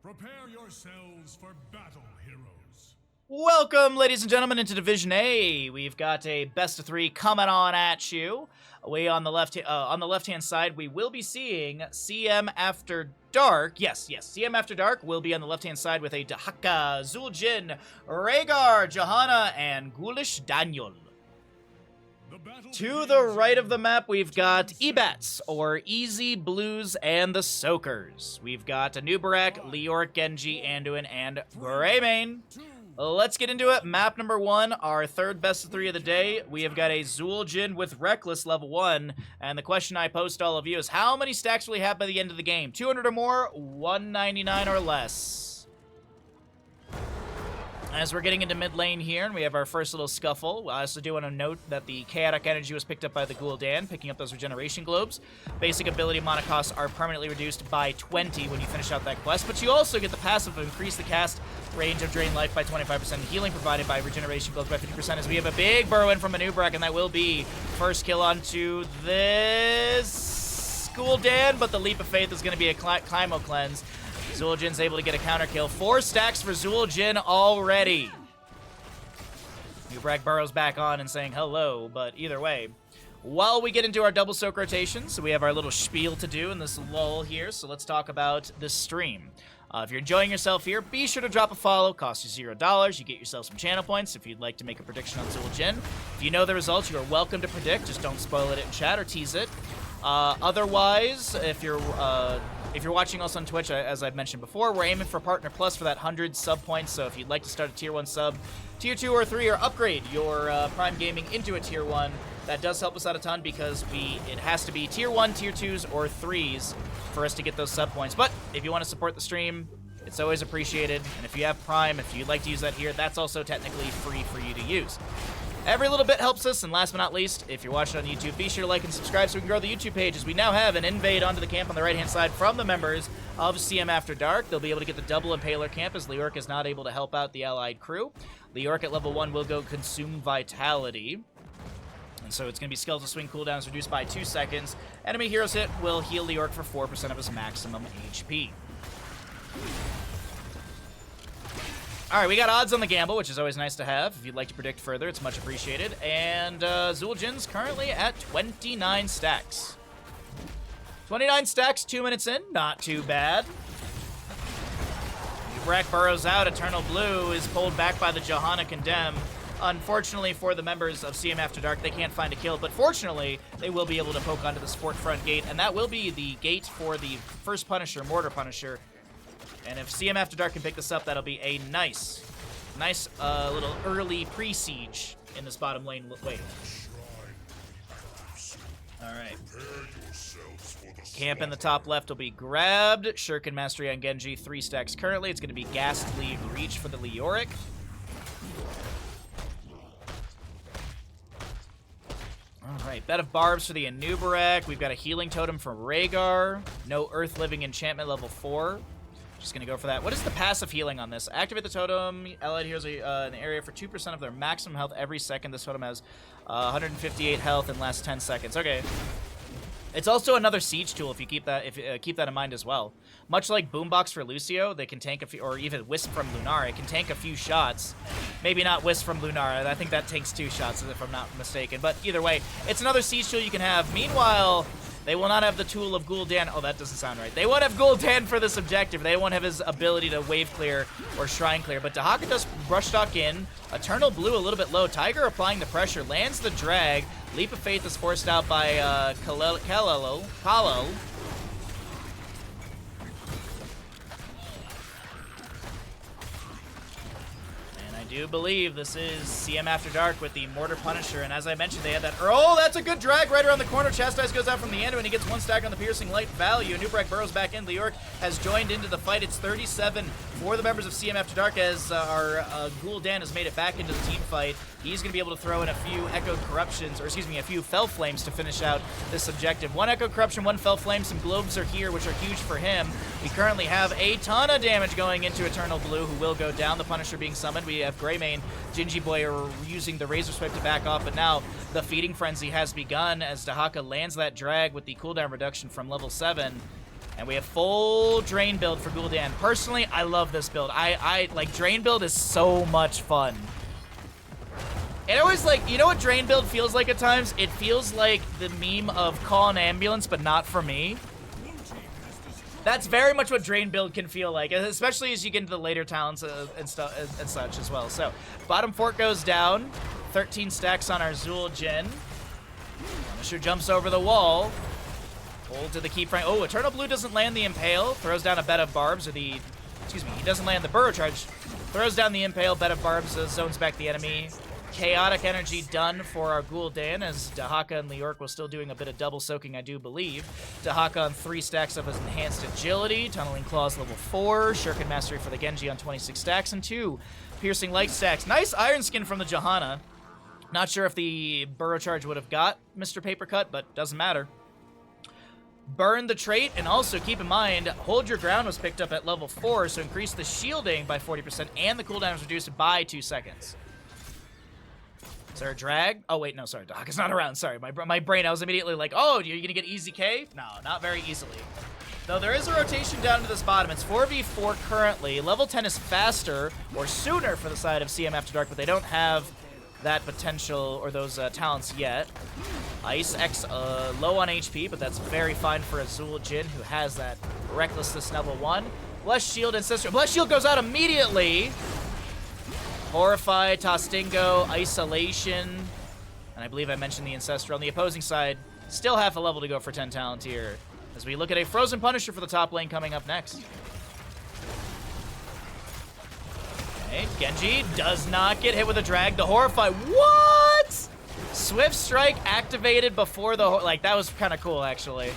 Prepare yourselves for battle, heroes. Welcome, ladies and gentlemen, into Division A. We've got a best of three coming on at you. Way on the left-hand side, we will be seeing CM After Dark. Yes, CM After Dark will be on the left-hand side with a Dahaka, Zul'jin, Rhaegar, Johanna, and Ghoulish Daniel. To the right of the map, we've got Ebats, or Easy, Blues, and the Soakers. We've got Anubarak, Leoric, Genji, Anduin, and Greymane. Let's get into it. Map number 1, our third best of 3 of the day. We have got a Zul'jin with Reckless level 1, and the question I pose to all of you is how many stacks will he have by the end of the game? 200 or more, 199 or less. As we're getting into mid lane here, and we have our first little scuffle, I also do want to note that the Chaotic Energy was picked up by the Gul'dan, picking up those regeneration globes. Basic ability mana costs are permanently reduced by 20 when you finish out that quest, but you also get the passive to increase the cast range of Drain Life by 25%, healing provided by regeneration globes by 50%, as we have a big burrow in from Anubarak, and that will be first kill onto this Gul'dan, but the Leap of Faith is going to be a Climo Cleanse. Zul'jin's able to get a counter kill. 4 stacks for Zul'jin already. Anubarak burrows back on and saying hello, but either way. While we get into our double soak rotation, so we have our little spiel to do in this lull here, so let's talk about the stream. If you're enjoying yourself here, be sure to drop a follow. Costs you $0. You get yourself some channel points if you'd like to make a prediction on Zul'jin. If you know the results, you are welcome to predict. Just don't spoil it in chat or tease it. Otherwise, if you're watching us on Twitch, as I've mentioned before, we're aiming for Partner Plus for that 100 sub points, so if you'd like to start a Tier 1 sub, Tier 2 or 3, or upgrade your Prime Gaming into a Tier 1, that does help us out a ton because it has to be Tier 1, Tier 2s, or 3s for us to get those sub points. But if you want to support the stream, it's always appreciated, and if you have Prime, if you'd like to use that here, that's also technically free for you to use. Every little bit helps us, and last but not least, if you're watching on YouTube, be sure to like and subscribe so we can grow the YouTube page, as we now have an invade onto the camp on the right-hand side from the members of CM After Dark. They'll be able to get the double Impaler camp, as Leoric is not able to help out the allied crew. Leoric at level 1 will go Consume Vitality. And so it's going to be Skeletal Swing cooldowns reduced by 2 seconds. Enemy Heroes hit will heal Leoric for 4% of his maximum HP. Alright, we got odds on the gamble, which is always nice to have. If you'd like to predict further, it's much appreciated. And Zul'jin's currently at 29 stacks. 29 stacks, 2 minutes in. Not too bad. Anubarak burrows out. Eternal Blue is pulled back by the Johanna Condemn. Unfortunately for the members of CM After Dark, they can't find a kill, but fortunately, they will be able to poke onto this fort front gate, and that will be the gate for the first Punisher, Mortar Punisher. And if CM After Dark can pick this up, that'll be a nice little early pre-siege in this bottom lane wave. Alright. Camp in the top left will be grabbed. Shuriken Mastery on Genji, 3 stacks currently. It's going to be Ghastly Reach for the Leoric. Alright, Bed of Barbs for the Anubarak. We've got a Healing Totem for Rhaegar. No Earth Living Enchantment level 4. Just gonna go for that. What is the passive healing on this? Activate the totem. Allied heroes an area for 2% of their maximum health every second. This totem has 158 health and lasts 10 seconds. Okay. It's also another siege tool if you keep that keep that in mind as well. Much like Boombox for Lucio, they can tank a few, or even Wisp from Lunara. It can tank a few shots. Maybe not Wisp from Lunara. I think that takes 2 shots if I'm not mistaken. But either way, it's another siege tool you can have. Meanwhile, they will not have the tool of Gul'dan. Oh, that doesn't sound right. They won't have Gul'dan for this objective. They won't have his ability to wave clear or shrine clear. But Dahaka does brush talk in. Eternal Blue a little bit low. Tiger applying the pressure. Lands the drag. Leap of Faith is forced out by Kalalo. I do believe this is CM After Dark with the Mortar Punisher, and as I mentioned, they had that. Oh, that's a good drag right around the corner. Chastise goes out from the end, and he gets 1 stack on the Piercing Light value. Anubarak burrows back in. Leoric has joined into the fight. It's 37 for the members of CM After Dark, as our Gul'dan has made it back into the team fight. He's going to be able to throw in a few Echoed Corruptions, or excuse me, a few Fell Flames to finish out this objective. 1 Echoed Corruption, 1 Fell Flame. Some globes are here, which are huge for him. We currently have a ton of damage going into Eternal Blue, who will go down. The Punisher being summoned. We have Greymane, Gingy Boy are using the Razor Swipe to back off, but now the Feeding Frenzy has begun as Dahaka lands that drag with the cooldown reduction from level 7. And we have full Drain build for Gul'dan. Personally, I love this build. I like, Drain build is so much fun. It always, like, you know what Drain build feels like at times? It feels like the meme of call an ambulance, but not for me. That's very much what Drain build can feel like, especially as you get into the later talents and stuff and such as well. So, bottom fort goes down. 13 stacks on our Zul Jin. Punisher jumps over the wall. Hold to the key frame. Oh, Eternal Blue doesn't land the Impale. Throws down a bed of barbs, or the... Excuse me, he doesn't land the Burrow Charge. Throws down the Impale, bed of barbs, zones back the enemy. Chaotic energy done for our Gul'dan, as Dahaka and Leorc was still doing a bit of double soaking, I do believe. Dahaka on 3 stacks of his enhanced agility. Tunneling Claws level 4. Shuriken Mastery for the Genji on 26 stacks, and 2 Piercing Light stacks. Nice Iron Skin from the Johanna. Not sure if the Burrow Charge would have got Mr. Papercut, but doesn't matter. Burn the trait, and also keep in mind, Hold Your Ground was picked up at level 4, so increase the shielding by 40%, and the cooldown is reduced by 2 seconds. Is there a drag? Oh, wait, no, sorry, Doc is not around. Sorry, my brain, I was immediately like, oh, you're gonna get easy K? No, not very easily. Though there is a rotation down to this bottom. It's 4v4 currently. Level 10 is faster, or sooner for the side of CM After Dark, but they don't have that potential or those talents yet. Ice X low on HP, but that's very fine for a Zul Jin who has that Recklessness level 1. Bless Shield Ancestral. Bless Shield goes out immediately. Horrify, Tostingo, Isolation, and I believe I mentioned the Ancestral. On the opposing side, still half a level to go for 10 talent here, as we look at a Frozen Punisher for the top lane coming up next. Okay, Genji does not get hit with a drag. The Horrify, what? Swift Strike activated before the, like, that was kind of cool, actually.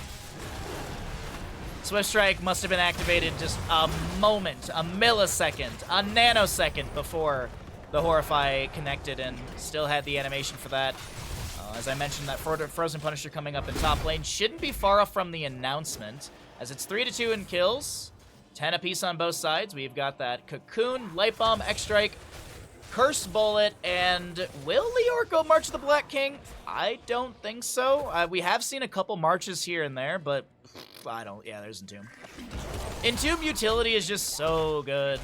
Swift Strike must have been activated just a moment, a millisecond, a nanosecond before the Horrify connected, and still had the animation for that. As I mentioned, that Frozen Punisher coming up in top lane shouldn't be far off from the announcement, as it's 3-2 in kills, 10 apiece on both sides. We've got that Cocoon, Light Bomb, X-Strike, Curse Bullet, and will Leorc go March of the Black King? I don't think so. We have seen a couple marches here and there, but I don't, yeah, there's Entomb. Entomb utility is just so good.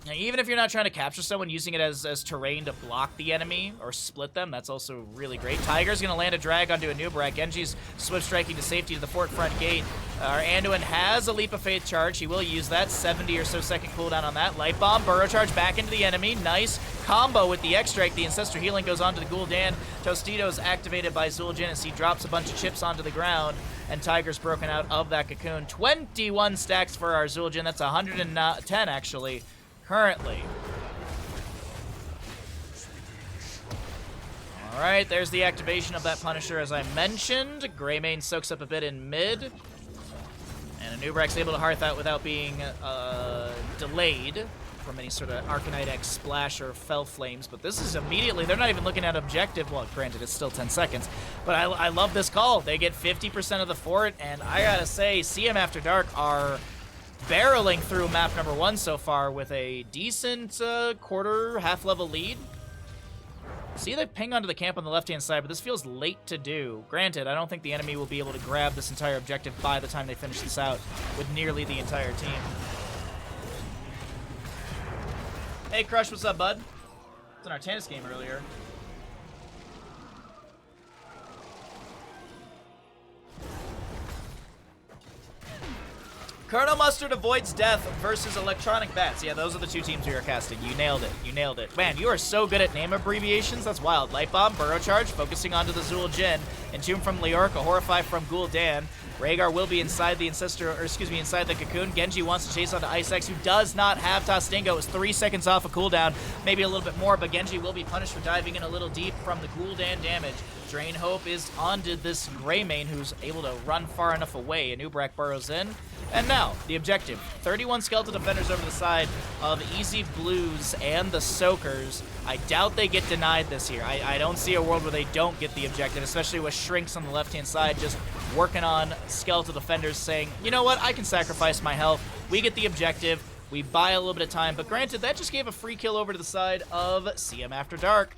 Now, even if you're not trying to capture someone, using it as terrain to block the enemy or split them, that's also really great. Tiger's going to land a drag onto a Nubrak. Genji's Swift Striking to safety to the fort front gate. Our Anduin has a Leap of Faith charge. He will use that. 70 or so second cooldown on that. Light Bomb, Burrow Charge back into the enemy. Nice combo with the X-Strike. The Ancestor Healing goes onto the Gul'dan. Tostitos activated by Zul Jin as he drops a bunch of chips onto the ground. And Tiger's broken out of that Cocoon. 21 stacks for our Zul Jin. That's 110, actually, currently. Alright, there's the activation of that Punisher, as I mentioned. Greymane soaks up a bit in mid. And Anubrak's able to hearth out without being delayed from any sort of Arcanite X splash or Fell Flames. But this is immediately, they're not even looking at objective. Well, granted, it's still 10 seconds. But I love this call. They get 50% of the fort, and I gotta say, CM After Dark are barreling through map number 1 so far with a decent quarter, half-level lead. See the ping onto the camp on the left-hand side, but this feels late to do. Granted, I don't think the enemy will be able to grab this entire objective by the time they finish this out with nearly the entire team. Hey, Crush, what's up, bud? It's in our tennis game earlier. Colonel Mustard avoids death versus Electronic Bats. Yeah, those are the two teams we are casting. You nailed it. You nailed it. Man, you are so good at name abbreviations. That's wild. Light Bomb, Burrow Charge, focusing onto the Zul Jin. Entomb from Leorc, a Horrify from Gul'dan. Rhaegar will be inside the Ancestor, or excuse me, inside the Cocoon. Genji wants to chase onto Ice X, who does not have Tostingo. It's 3 seconds off a cooldown, maybe a little bit more, but Genji will be punished for diving in a little deep from the Gul'dan damage. Drain Hope is onto this Greymane, who's able to run far enough away. Anubrak burrows in. And now, the objective. 31 Skeletal Defenders over the side of Easy Blues and the Soakers. I doubt they get denied this year. I don't see a world where they don't get the objective, especially with Shrinks on the left-hand side just working on Skeletal Defenders saying, you know what, I can sacrifice my health. We get the objective. We buy a little bit of time. But granted, that just gave a free kill over to the side of CM After Dark.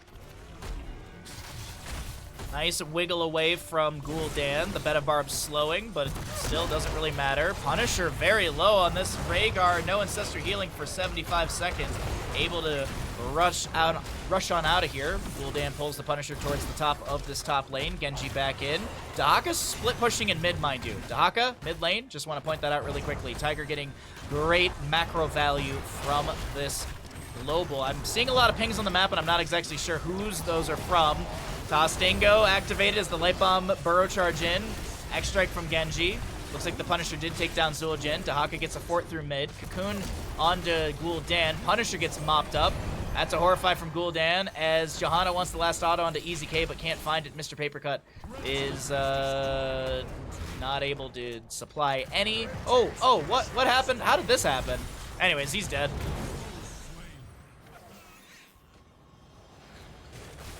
Nice wiggle away from Gul'dan. The Beta Barb's slowing, but it still doesn't really matter. Punisher very low on this. Rhaegar, no Ancestor healing for 75 seconds. Able to rush on out of here. Gul'dan pulls the Punisher towards the top of this top lane. Genji back in. Dahaka's split pushing in mid, mind you. Dahaka, mid lane. Just want to point that out really quickly. Tiger getting great macro value from this global. I'm seeing a lot of pings on the map, and I'm not exactly sure whose those are from. Toss Dingo activated as the Light Bomb burrow charge in. X-Strike from Genji. Looks like the Punisher did take down Zul'jin. Dahaka gets a fort through mid. Cocoon onto Gul'dan. Punisher gets mopped up. That's a Horrify from Gul'dan as Johanna wants the last auto onto Easy K but can't find it. Mr. Papercut is not able to supply any. Oh, what happened? How did this happen? Anyways, he's dead.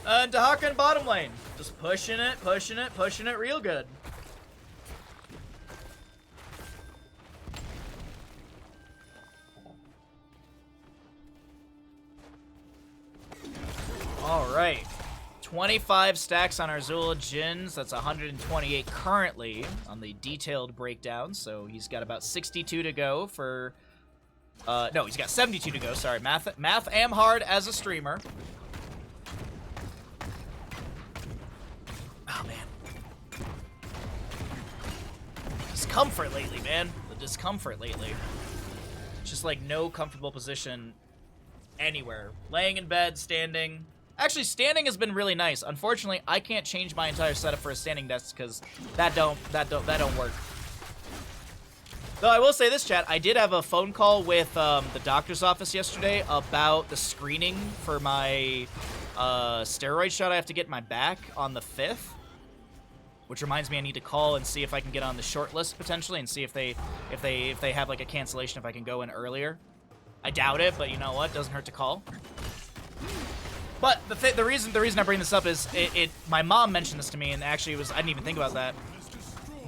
Dahaka in bottom lane. Just pushing it real good. Alright. 25 stacks on our Zul'jins. That's 128 currently on the detailed breakdown. So he's got about 62 to go for... no, he's got 72 to go. Sorry, math am hard as a streamer. Oh, man. Discomfort lately, man. The discomfort lately. Just like no comfortable position anywhere. Laying in bed, standing. Actually, standing has been really nice. Unfortunately, I can't change my entire setup for a standing desk because that don't work. Though I will say this, chat, I did have a phone call with the doctor's office yesterday about the screening for my steroid shot I have to get in my back on the 5th. Which reminds me, I need to call and see if I can get on the short list potentially, and see if they have like a cancellation if I can go in earlier. I doubt it, but you know what? Doesn't hurt to call. But the reason I bring this up is my mom mentioned this to me, and actually I didn't even think about that.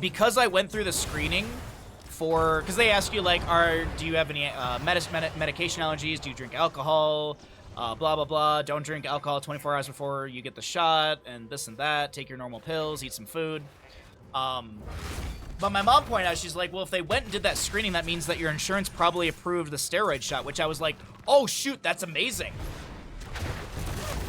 Because I went through the screening for, because they ask you like, do you have any medication allergies? Do you drink alcohol? Blah, blah, blah. Don't drink alcohol 24 hours before you get the shot, and this and that. Take your normal pills, eat some food. But my mom pointed out, she's like, well, if they went and did that screening, that means that your insurance probably approved the steroid shot, which I was like, oh, shoot, that's amazing.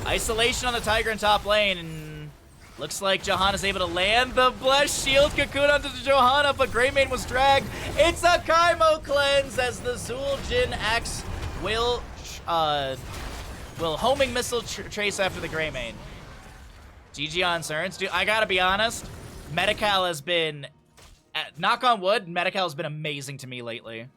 Isolation on the Tiger in top lane, and looks like Johanna's able to land the Blessed Shield Cocoon onto Johanna, but Greymane was dragged. It's a Kaimo cleanse as the Zul'jin Axe will homing missile trace after the Greymane. GG on Cerns. Dude, I gotta be honest, Medi-Cal has been, knock on wood, Medi-Cal has been amazing to me lately.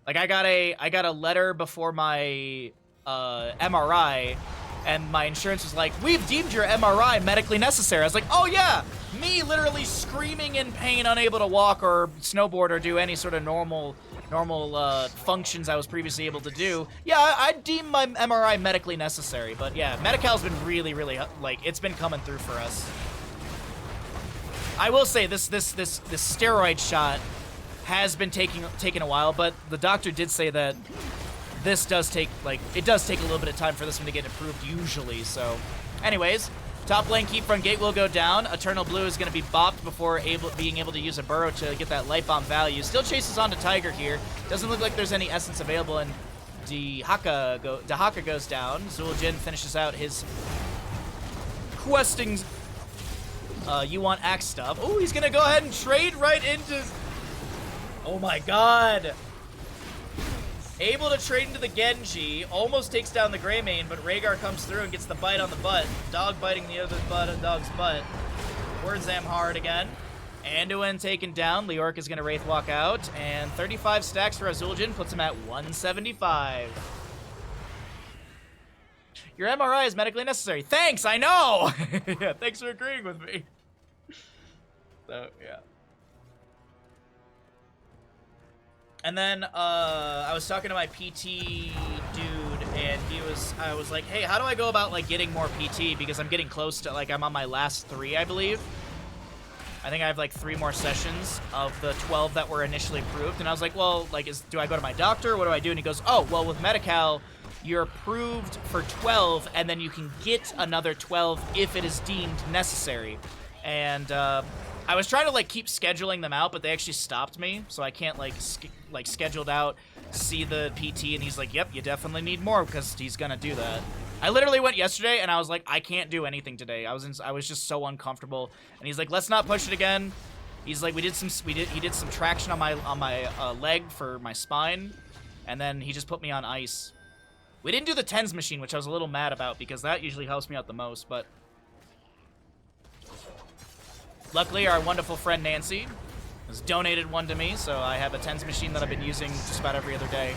Like, I got a letter before my MRI, and my insurance was like, we've deemed your MRI medically necessary. I was like, oh yeah, me literally screaming in pain, unable to walk or snowboard or do any sort of normal functions I was previously able to do. Yeah, I deem my MRI medically necessary. But yeah, Medi-Cal's been really, like, it's been coming through for us. I will say this steroid shot has been taking a while, but the doctor did say that this does take, like, it does take a little bit of time for this one to get approved usually. So anyways, top lane keep front gate will go down. Eternal Blue is going to be bopped before being able to use a burrow to get that light bomb value. Still chases on to Tiger here. Doesn't look like there's any essence available, and Dahaka goes down. Zul'jin finishes out his questing you want axe stuff. Oh, he's going to go ahead and trade right into... Oh my god. Able to trade into the Genji, almost takes down the Greymane, but Rhaegar comes through and gets the bite on the butt. Dog biting the other dog's butt. Words am hard again. Anduin taken down. Leoric is going to Wraith walk out, and 35 stacks for Zul'jin puts him at 175. Your MRI is medically necessary. Thanks, I know! Yeah, thanks for agreeing with me. So, yeah. And then I was talking to my PT dude, and I was like, hey, how do I go about like getting more PT? Because I'm getting close to, like, I'm on my last 3, I believe. I think I have like 3 more sessions of the 12 that were initially approved. And I was like, well, like, do I go to my doctor? What do I do? And he goes, oh, well, with Medi-Cal, you're approved for 12, and then you can get another 12 if it is deemed necessary. And I was trying to like keep scheduling them out, but they actually stopped me, so I can't like scheduled out, see the PT, and he's like, "Yep, you definitely need more," because he's gonna do that. I literally went yesterday, and I was like, I can't do anything today. I was just so uncomfortable, and he's like, "Let's not push it again." He's like, he did some traction on my leg for my spine, and then he just put me on ice. We didn't do the TENS machine, which I was a little mad about because that usually helps me out the most, but luckily our wonderful friend Nancy has donated one to me, so I have a TENS machine that I've been using just about every other day.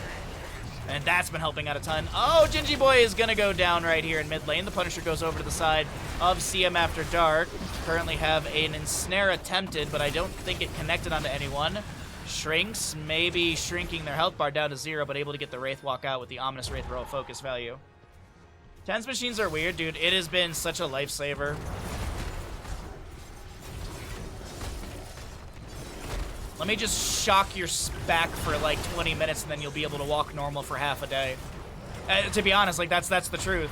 And that's been helping out a ton. Oh, Gingy Boy is gonna go down right here in mid lane. The Punisher goes over to the side of CM After Dark. Currently have an ensnare attempted, but I don't think it connected onto anyone. Shrinks, maybe shrinking their health bar down to 0, but able to get the Wraith walk out with the ominous Wraith roll focus value. TENS machines are weird, dude. It has been such a lifesaver. Let me just shock your back for like 20 minutes and then you'll be able to walk normal for half a day. To be honest, like that's the truth.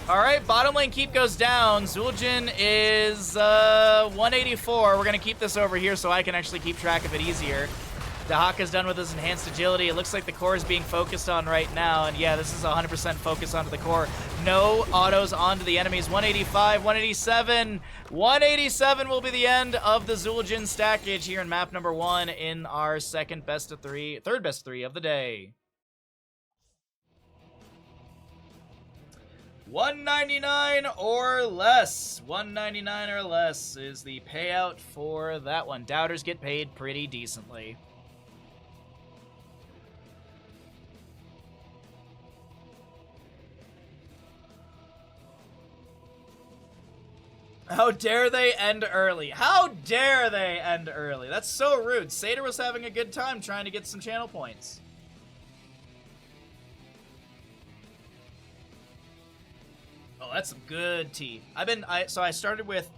Alright, bottom lane keep goes down. Zul'jin is 184. We're going to keep this over here so I can actually keep track of it easier. Dahaka's done with his enhanced agility. It looks like the core is being focused on right now. And yeah, this is 100% focus onto the core. No autos onto the enemies. 185, 187. 187 will be the end of the Zul'jin stackage here in map number 1 in our third best of 3 of the day. 199 or less. 199 or less is the payout for that one. Doubters get paid pretty decently. How dare they end early? How dare they end early? That's so rude. Seder was having a good time trying to get some channel points. Oh, that's some good tea. So I started with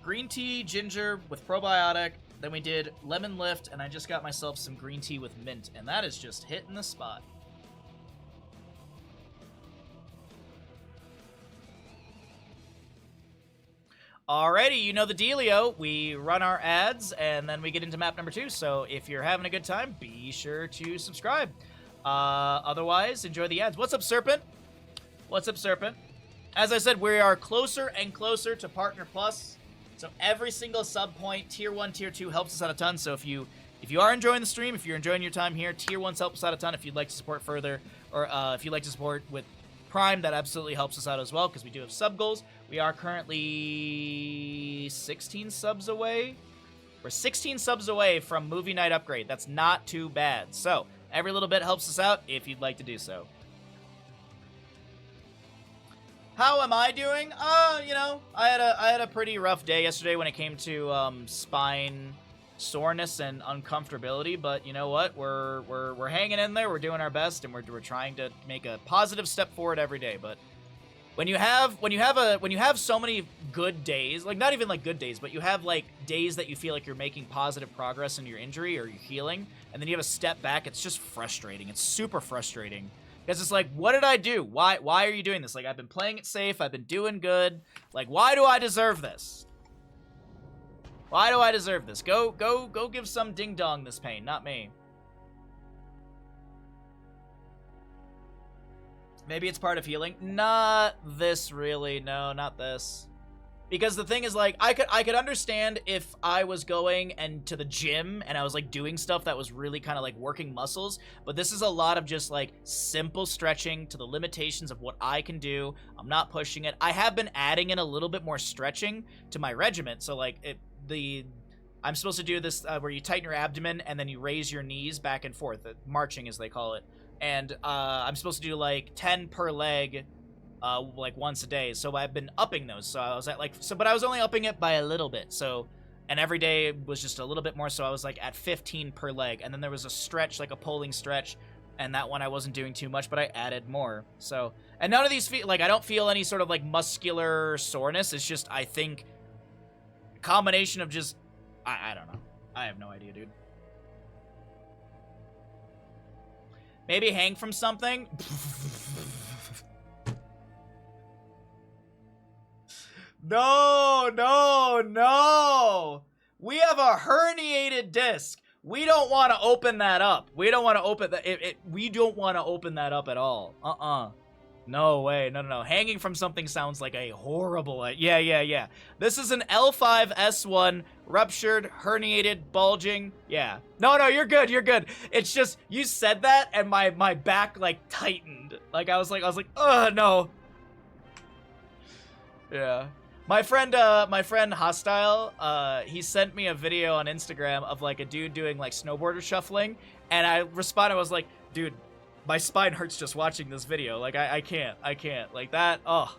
green tea, ginger with probiotic. Then we did lemon lift, and I just got myself some green tea with mint, and that is just hitting the spot. Alrighty, you know the dealio. We run our ads, and then we get into map number 2. So if you're having a good time, be sure to subscribe. Otherwise, enjoy the ads. What's up, Serpent? What's up, Serpent? As I said, we are closer and closer to Partner Plus. So every single sub point, Tier 1, Tier 2, helps us out a ton. So if you are enjoying the stream, if you're enjoying your time here, Tier 1s help us out a ton. If you'd like to support further, or if you'd like to support with Prime, that absolutely helps us out as well, because we do have sub goals. We are currently 16 subs away. We're 16 subs away from Movie Night Upgrade. That's not too bad. So every little bit helps us out if you'd like to do so. How am I doing? You know, I had a pretty rough day yesterday when it came to spine soreness and uncomfortability, but you know what? We're hanging in there. We're doing our best, and we're trying to make a positive step forward every day. But when you have so many good days, like not even like good days, but you have like days that you feel like you're making positive progress in your injury or you're healing, and then you have a step back, it's just frustrating. It's super frustrating. Because it's like, what did I do? Why are you doing this? Like, I've been playing it safe. I've been doing good. Like, why do I deserve this? Why do I deserve this? Go give some ding-dong this pain, not me. Maybe it's part of healing. Not this, really. No, not this. Because the thing is, like, I could understand if I was going and to the gym and I was like doing stuff that was really kind of like working muscles, but this is a lot of just like simple stretching to the limitations of what I can do. I'm not pushing it. I have been adding in a little bit more stretching to my regiment. So like I'm supposed to do this where you tighten your abdomen and then you raise your knees back and forth, marching as they call it. And I'm supposed to do like 10 per leg. Like once a day, so I've been upping those. So I was at but I was only upping it by a little bit. So, and every day was just a little bit more. So I was like at 15 per leg, and then there was a stretch, like a pulling stretch, and that one I wasn't doing too much, but I added more. So, and none of these feel like I don't feel any sort of like muscular soreness. It's just I think a combination of just I don't know. I have no idea, dude. Maybe hang from something? No, no, no! We have a herniated disc. We don't want to open that up. We don't want to open that. We don't want to open that up at all. No way. No, no, no. Hanging from something sounds like a horrible... Yeah. This is an L5S1, ruptured, herniated, bulging. Yeah. No, you're good. You're good. It's just, you said that, and my back, like, tightened. Like, I was like, ugh, no. Yeah. My friend Hostile, he sent me a video on Instagram of, like, a dude doing, like, snowboarder shuffling, and I responded, I was like, dude, my spine hurts just watching this video. Like, I can't. Like, that, oh.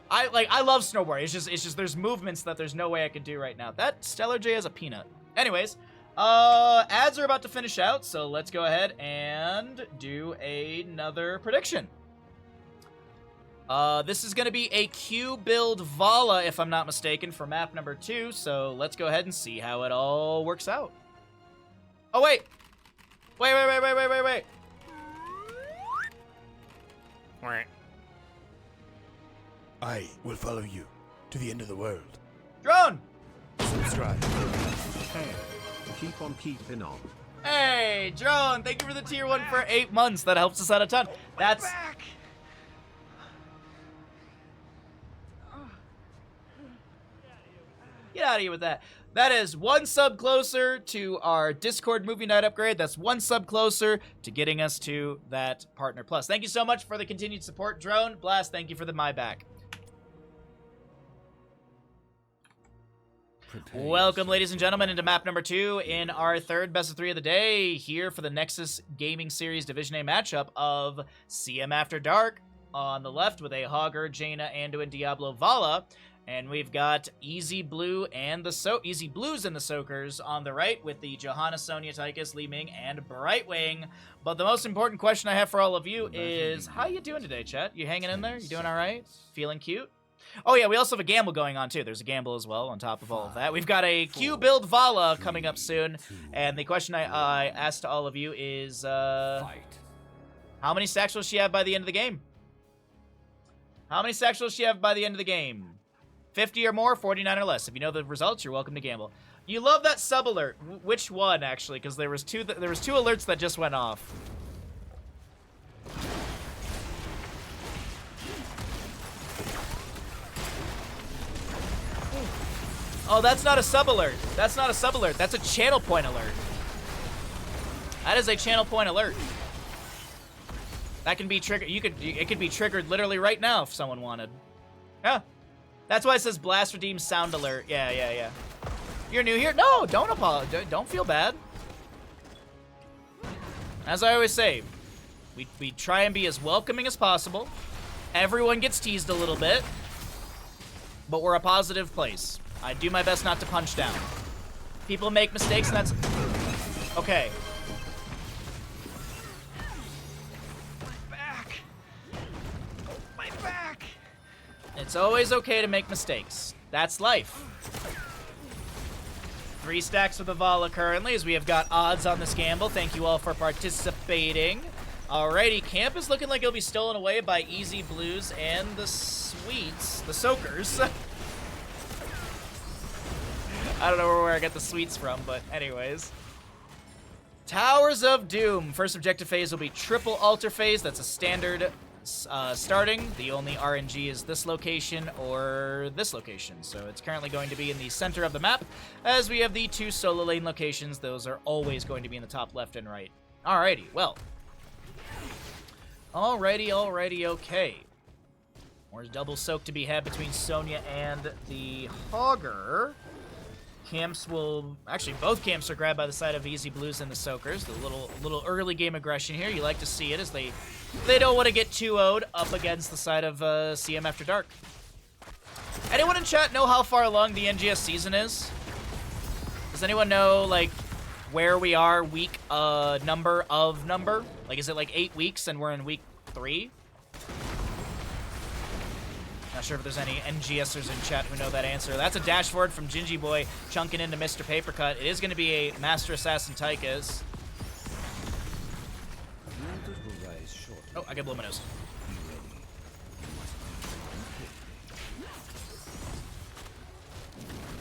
I love snowboarding. It's just, there's movements that there's no way I could do right now. That Stellar J is a peanut. Anyways, ads are about to finish out, so let's go ahead and do another prediction. This is going to be a Q build Vala, if I'm not mistaken, for map number 2, so let's go ahead and see how it all works out. Oh, wait. Wait. I will follow you to the end of the world. Drone! Subscribe. Hey, keep on keeping on. Hey, Drone, thank you for the tier 1 for 8 months. That helps us out a ton. That's... Get out of here with that. That is 1 sub closer to our Discord movie night upgrade. That's 1 sub closer to getting us to that Partner Plus. Thank you so much for the continued support, Drone. Blast, thank you for the MyBack. Welcome, ladies and gentlemen, into map number 2 in our third best of 3 of the day, here for the Nexus Gaming Series Division A matchup of CM After Dark on the left with a Hogger, Jaina, Anduin, Diablo, Vala. And we've got Easy Blue and the Easy Blues and the Soakers on the right with the Johanna, Sonya, Tychus, Li Ming, and Brightwing. But the most important question I have for all of you is, how you doing today, chat? You hanging in there? You doing all right? Feeling cute? Oh yeah, we also have a gamble going on too. There's a gamble as well on top of all of that. We've got a Q build Vala coming up soon. And the question I asked to all of you is, how many stacks will she have by the end of the game? How many stacks will she have by the end of the game? 50 or more, 49 or less. If you know the results, you're welcome to gamble. You love that sub alert. Which one, actually? Because there was two alerts that just went off. Oh, that's not a sub alert. That's not a sub alert. That's a channel point alert. That is a channel point alert. That can be triggered. It could be triggered literally right now if someone wanted. Yeah. That's why it says Blast Redeem Sound Alert. Yeah. You're new here? No, don't apologize. Don't feel bad. As I always say, we try and be as welcoming as possible. Everyone gets teased a little bit, but we're a positive place. I do my best not to punch down. People make mistakes, and that's okay. My back. It's always okay to make mistakes. That's life. 3 stacks for the Vala currently, as we have got odds on this gamble. Thank you all for participating. Alrighty, camp is looking like it'll be stolen away by Easy Blues and the Sweets, the Soakers. I don't know where I got the Sweets from, but anyways. Towers of Doom. First objective phase will be triple altar phase. That's a standard starting. The only RNG is this location or this location. So it's currently going to be in the center of the map, as we have the 2 solo lane locations. Those are always going to be in the top left and right. Alrighty, well. Alrighty, okay. More double soak to be had between Sonya and the Hogger. Camps will... Actually, both camps are grabbed by the side of Easy Blues and the Soakers. The little early game aggression here. You like to see it, as they don't want to get 2-0'd up against the side of CM After Dark. Anyone in chat know how far along the NGS season is? Does anyone know, like, where we are week number? Like, is it like 8 weeks and we're in week 3? Not sure if there's any NGSers in chat who know that answer. That's a dash forward from Gingy Boy, chunking into Mr. Papercut. It is going to be a Master Assassin Tychus. Oh, I get blow my nose.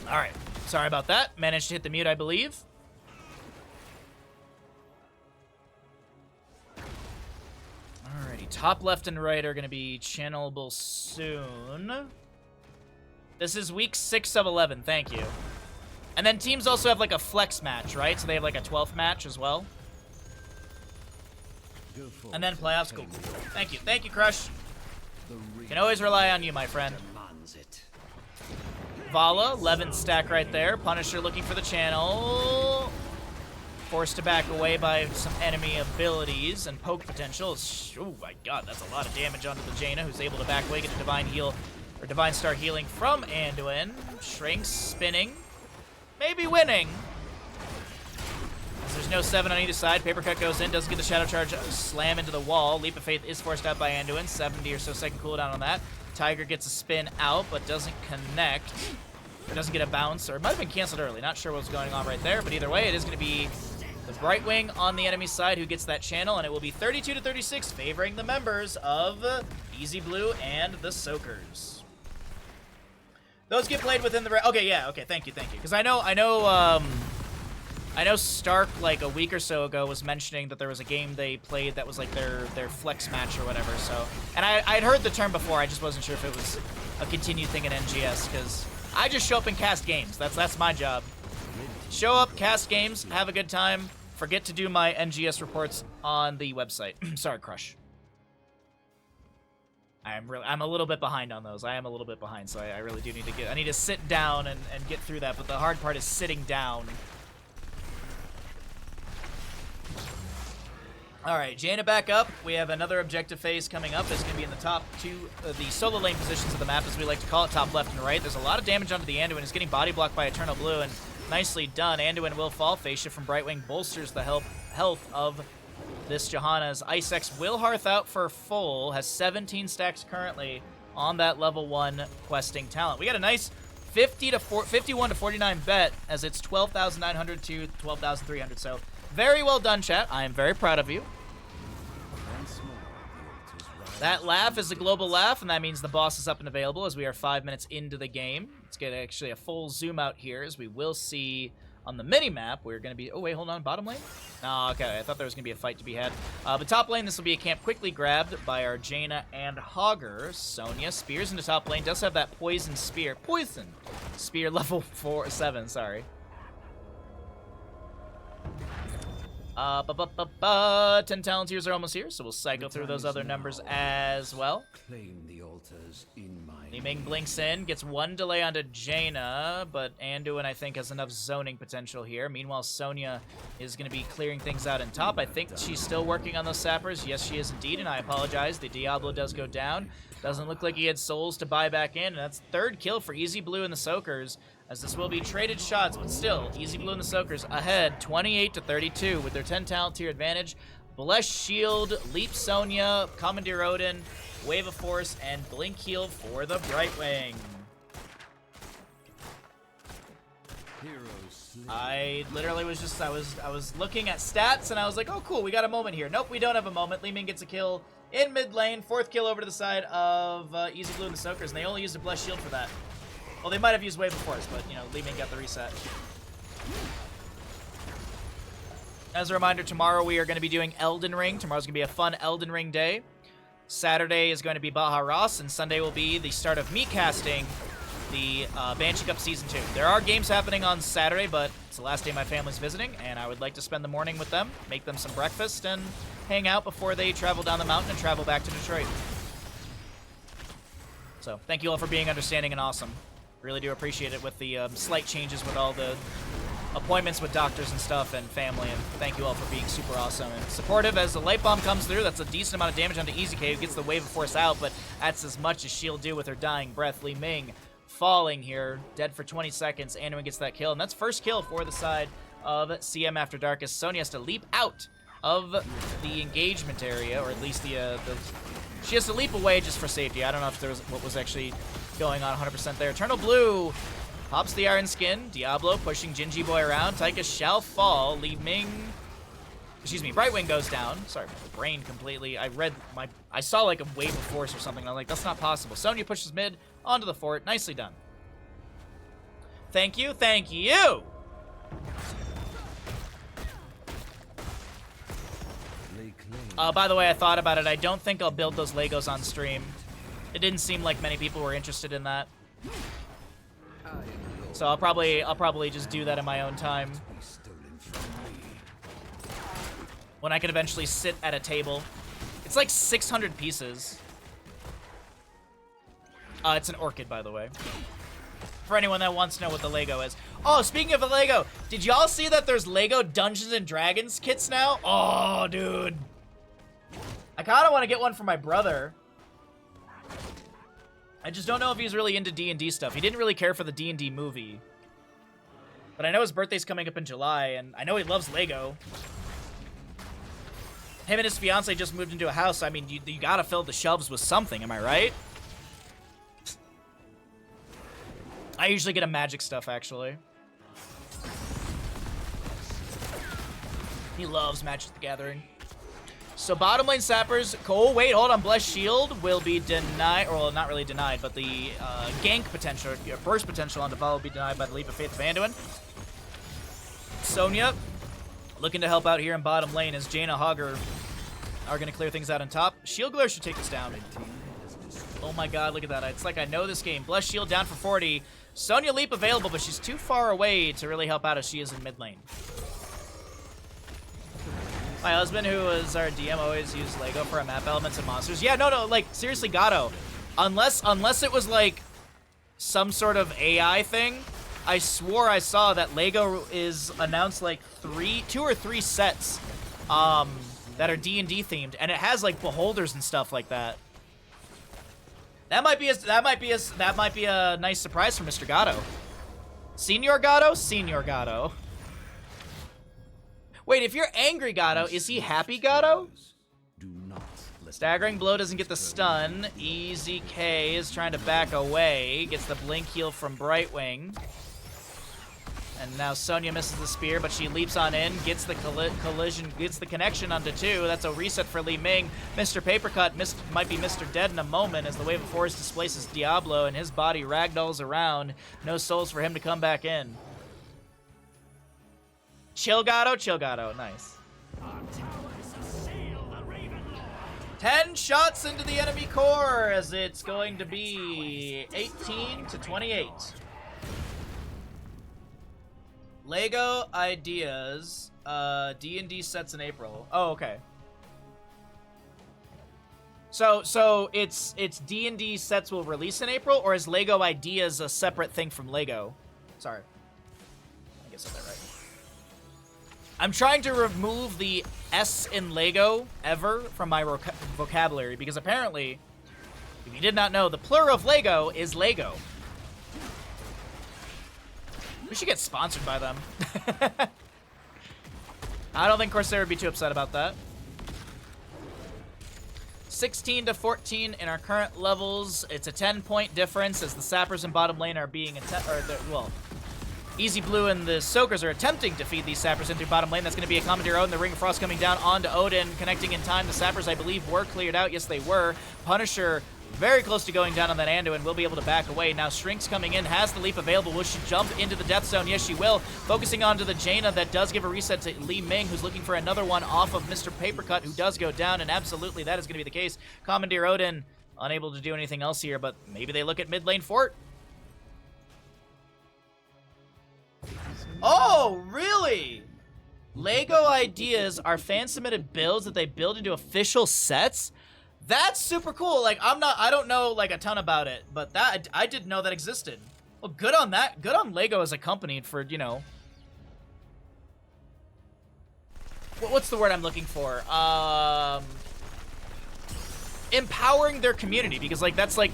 Alright. Sorry about that. Managed to hit the mute, I believe. Alrighty. Top left and right are going to be channelable soon. This is week 6 of 11. Thank you. And then teams also have like a flex match, right? So they have like a 12th match as well. And then playoffs. Cool. Thank you. Thank you, Crush. Can always rely on you, my friend. Vala, 11 stack right there. Punisher looking for the channel. Forced to back away by some enemy abilities and poke potential. Oh my god, that's a lot of damage onto the Jaina, who's able to back away, get a Divine Heal, or Divine Star healing from Anduin. Shrinks, spinning. Maybe winning. There's no 7 on either side. Paper Cut goes in, doesn't get the Shadow Charge, slam into the wall. Leap of Faith is forced out by Anduin. 70 or so second cooldown on that. Tiger gets a spin out, but doesn't connect. Or doesn't get a bounce, or it might have been canceled early. Not sure what's going on right there, but either way, it is going to be the Brightwing on the enemy side who gets that channel, and it will be 32-36, favoring the members of Easy Blue and the Soakers. Those get played within the... Okay, yeah, okay, thank you. Because I know Stark, like, a week or so ago was mentioning that there was a game they played that was, like, their flex match or whatever, so... And I'd heard the term before, I just wasn't sure if it was a continued thing in NGS, because I just show up and cast games. That's my job. Show up, cast games, have a good time, forget to do my NGS reports on the website. Sorry, Crush. I'm a little bit behind on those. I am a little bit behind, so I really do need to I need to sit down and get through that, but the hard part is sitting down. Alright, Jaina back up. We have another objective phase coming up. It's going to be in the top two, the solo lane positions of the map, as we like to call it, top left and right. There's a lot of damage onto the Anduin. It's getting body blocked by Eternal Blue, and nicely done. Anduin will fall. Phase shift from Brightwing bolsters the health of this Johanna's. Ice X will hearth out for full, has 17 stacks currently on that level 1 questing talent. We got a nice 51 to 49 bet, as it's 12,900 to 12,300, so very well done, chat. I am very proud of you. That laugh is a global laugh, and that means the boss is up and available as we are 5 minutes into the game. Let's get actually a full zoom out here, as we will see on the mini-map, we're going to be... Oh, wait, hold on. Bottom lane? Oh, okay. I thought there was going to be a fight to be had. But top lane, this will be a camp quickly grabbed by our Jaina and Hogger. Sonya spears into top lane. Does have that poison spear. Poison spear level 7, sorry. 10 talent tiers are almost here, so we'll cycle through those other numbers as well. Claim the altars in my Li Ming blinks in, gets 1 delay onto Jaina, but Anduin, I think, has enough zoning potential here. Meanwhile, Sonya is going to be clearing things out in top. I think she's still working on those sappers. Yes, she is indeed, and I apologize. The Diablo does go down. Doesn't look like he had souls to buy back in, and that's 3rd kill for Easy Blue and the Soakers, as this will be traded shots, but still, Easy Blue and the Soakers ahead 28 to 32 with their 10 talent tier advantage. Bless Shield, Leap Sonya, Commandeer Odin, Wave of Force, and Blink Heal for the Brightwing. I literally was just, I was looking at stats, and I was like, oh cool, we got a moment here. Nope, we don't have a moment. Li Ming gets a kill in mid lane, 4th kill over to the side of Easy Blue and the Soakers, and they only used a Bless Shield for that. Well, they might have used Wave of Force, but, you know, Li Ming got the reset. As a reminder, tomorrow we are going to be doing Elden Ring. Tomorrow's going to be a fun Elden Ring day. Saturday is going to be Baja Ross, and Sunday will be the start of me casting the Banshee Cup Season 2. There are games happening on Saturday, but it's the last day my family's visiting, and I would like to spend the morning with them, make them some breakfast, and hang out before they travel down the mountain and travel back to Detroit. So, thank you all for being understanding and awesome. Really do appreciate it with the slight changes with all the appointments with doctors and stuff and family, and thank you all for being super awesome and supportive. As the Light Bomb comes through, that's a decent amount of damage onto EasyK, who gets the Wave of Force out, but that's as much as she'll do with her dying breath. Li Ming falling here, dead for 20 seconds. Anduin gets that kill, and that's first kill for the side of CM After Dark, as Sonya has to leap out of the engagement area, or at least she has to leap away just for safety. I don't know if there was what was actually going on 100% there. Eternal Blue pops the Iron Skin. Diablo pushing Gingy Boy around. Taika shall fall. Li Ming excuse me, Brightwing goes down. Sorry, my brain completely. I saw like a wave of force or something. And I'm like, that's not possible. Sonya pushes mid onto the fort. Nicely done. Thank you, thank you. By the way, I thought about it. I don't think I'll build those Legos on stream. It didn't seem like many people were interested in that. So I'll probably just do that in my own time. When I can eventually sit at a table. It's like 600 pieces. It's an orchid, by the way. For anyone that wants to know what the Lego is. Oh, speaking of the Lego, did y'all see that there's Lego Dungeons and Dragons kits now? Oh, dude. I kind of want to get one for my brother. I just don't know if he's really into D&D stuff. He didn't really care for the D&D movie. But I know his birthday's coming up in July, and I know he loves Lego. Him and his fiance just moved into a house. I mean, you gotta fill the shelves with something, am I right? I usually get a magic stuff, actually. He loves Magic the Gathering. So bottom lane sappers, oh wait, hold on, Blessed Shield will be denied, or well, not really denied, but the gank potential, your burst potential on Deval will be denied by the Leap of Faith of Anduin. Sonya, looking to help out here in bottom lane as Jaina Hogger are going to clear things out on top. Shield Glare should take this down. Oh my god, look at that. It's like I know this game. Blessed Shield down for 40. Sonya Leap available, but she's too far away to really help out as she is in mid lane. My husband, who was our DM, always used Lego for our map elements and monsters. Yeah, no, like, seriously, Gato. Unless it was, like, some sort of AI thing, I swore I saw that Lego is announced, like, 2 or 3 sets that are D&D themed, and it has, like, beholders and stuff like that. That might be a nice surprise for Mr. Gato. Senior Gato? Senior Gato. Wait, if you're angry Gato, is he happy Gato? Staggering Blow doesn't get the stun. Easy K is trying to back away. Gets the blink heal from Brightwing. And now Sonya misses the spear, but she leaps on in, gets the collision, gets the connection onto 2. That's a reset for Li Ming. Mr. Papercut might be Mr. Dead in a moment as the Wave of Force displaces Diablo and his body ragdolls around. No souls for him to come back in. Chill Gato, nice. 10 shots into the enemy core as it's going to be 18 to 28. Lego Ideas, D&D sets in April. Oh, okay. So it's D&D sets will release in April, or is Lego Ideas a separate thing from Lego? Sorry. I guess I said that right. I'm trying to remove the S in Lego ever from my vocabulary because apparently, if you did not know, the plural of Lego is Lego. We should get sponsored by them. I don't think Corsair would be too upset about that. 16 to 14 in our current levels. It's a 10-point difference as the sappers in bottom lane are being Easy Blue and the Soakers are attempting to feed these sappers into bottom lane. That's going to be a Commandeer Odin. The Ring of Frost coming down onto Odin, connecting in time. The sappers, I believe, were cleared out. Yes, they were. Punisher very close to going down on that Anduin. Will be able to back away. Now Shrink's coming in. Has the leap available. Will she jump into the death zone? Yes, she will. Focusing onto the Jaina. That does give a reset to Li Ming, who's looking for another one off of Mr. Papercut, who does go down. And absolutely, that is going to be the case. Commandeer Odin unable to do anything else here, but maybe they look at mid lane fort. Oh, really? Lego Ideas are fan-submitted builds that they build into official sets? That's super cool. Like, I don't know, like, a ton about it, but that, I didn't know that existed. Well, good on that. Good on Lego as a company for, you know... What's the word I'm looking for? Empowering their community, because, like, that's like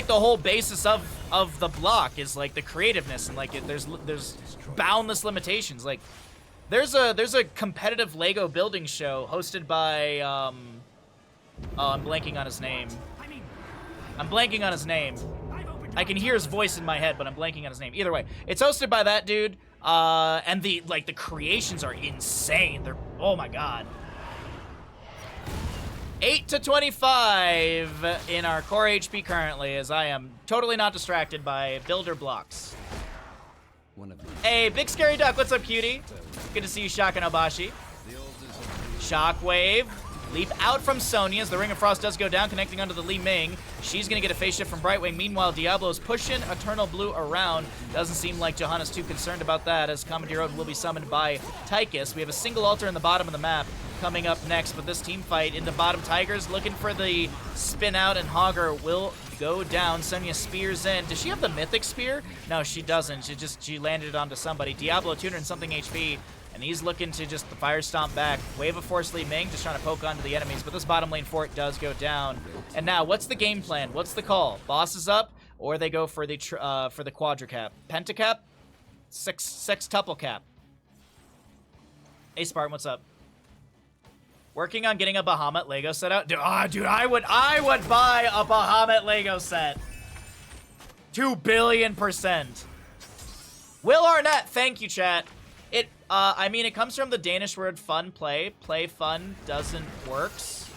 the whole basis of the block is like the creativeness and like there's boundless limitations. Like there's a competitive Lego building show hosted by I'm blanking on his name. I can hear his voice in my head, but I'm blanking on his name. Either way, it's hosted by that dude. And the creations are insane. Oh my god. 8 to 25 in our core HP currently, as I am totally not distracted by builder blocks. Hey, Big Scary Duck, what's up, cutie? Good to see you, Shaka Nobashi. Shockwave. Leap out from Sonya as the Ring of Frost does go down, connecting onto the Li Ming. She's going to get a phase shift from Brightwing. Meanwhile, Diablo's pushing Eternal Blue around. Doesn't seem like Johanna's too concerned about that, as Commandeer Odin will be summoned by Tychus. We have a single altar in the bottom of the map coming up next, but this team fight in the bottom, Tigers looking for the spin out, and Hogger will go down. Sonya spears in. Does she have the Mythic Spear? No, she doesn't. She landed it onto somebody. Diablo 200 and something HP. And he's looking to just Fire Stomp back. Wave of Force Li Ming, just trying to poke onto the enemies. But this bottom lane fort does go down. And now, what's the game plan? What's the call? Boss is up, or they go for the quadra-cap? Pentacap? Sextuple cap. Hey, Spartan, what's up? Working on getting a Bahamut Lego set out. Dude, I would buy a Bahamut Lego set. 2 billion%. Will Arnett, thank you, chat. I mean, it comes from the Danish word fun, play. Play fun doesn't works.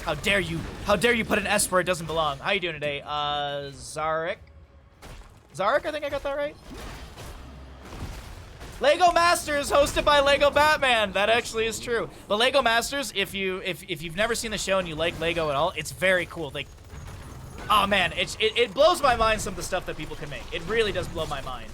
How dare you? How dare you put an S where it doesn't belong? How you doing today? Zarek, I think I got that right. Lego Masters, hosted by Lego Batman. That actually is true. But Lego Masters, if you've never seen the show and you like Lego at all, it's very cool. Like, oh man, it blows my mind some of the stuff that people can make. It really does blow my mind.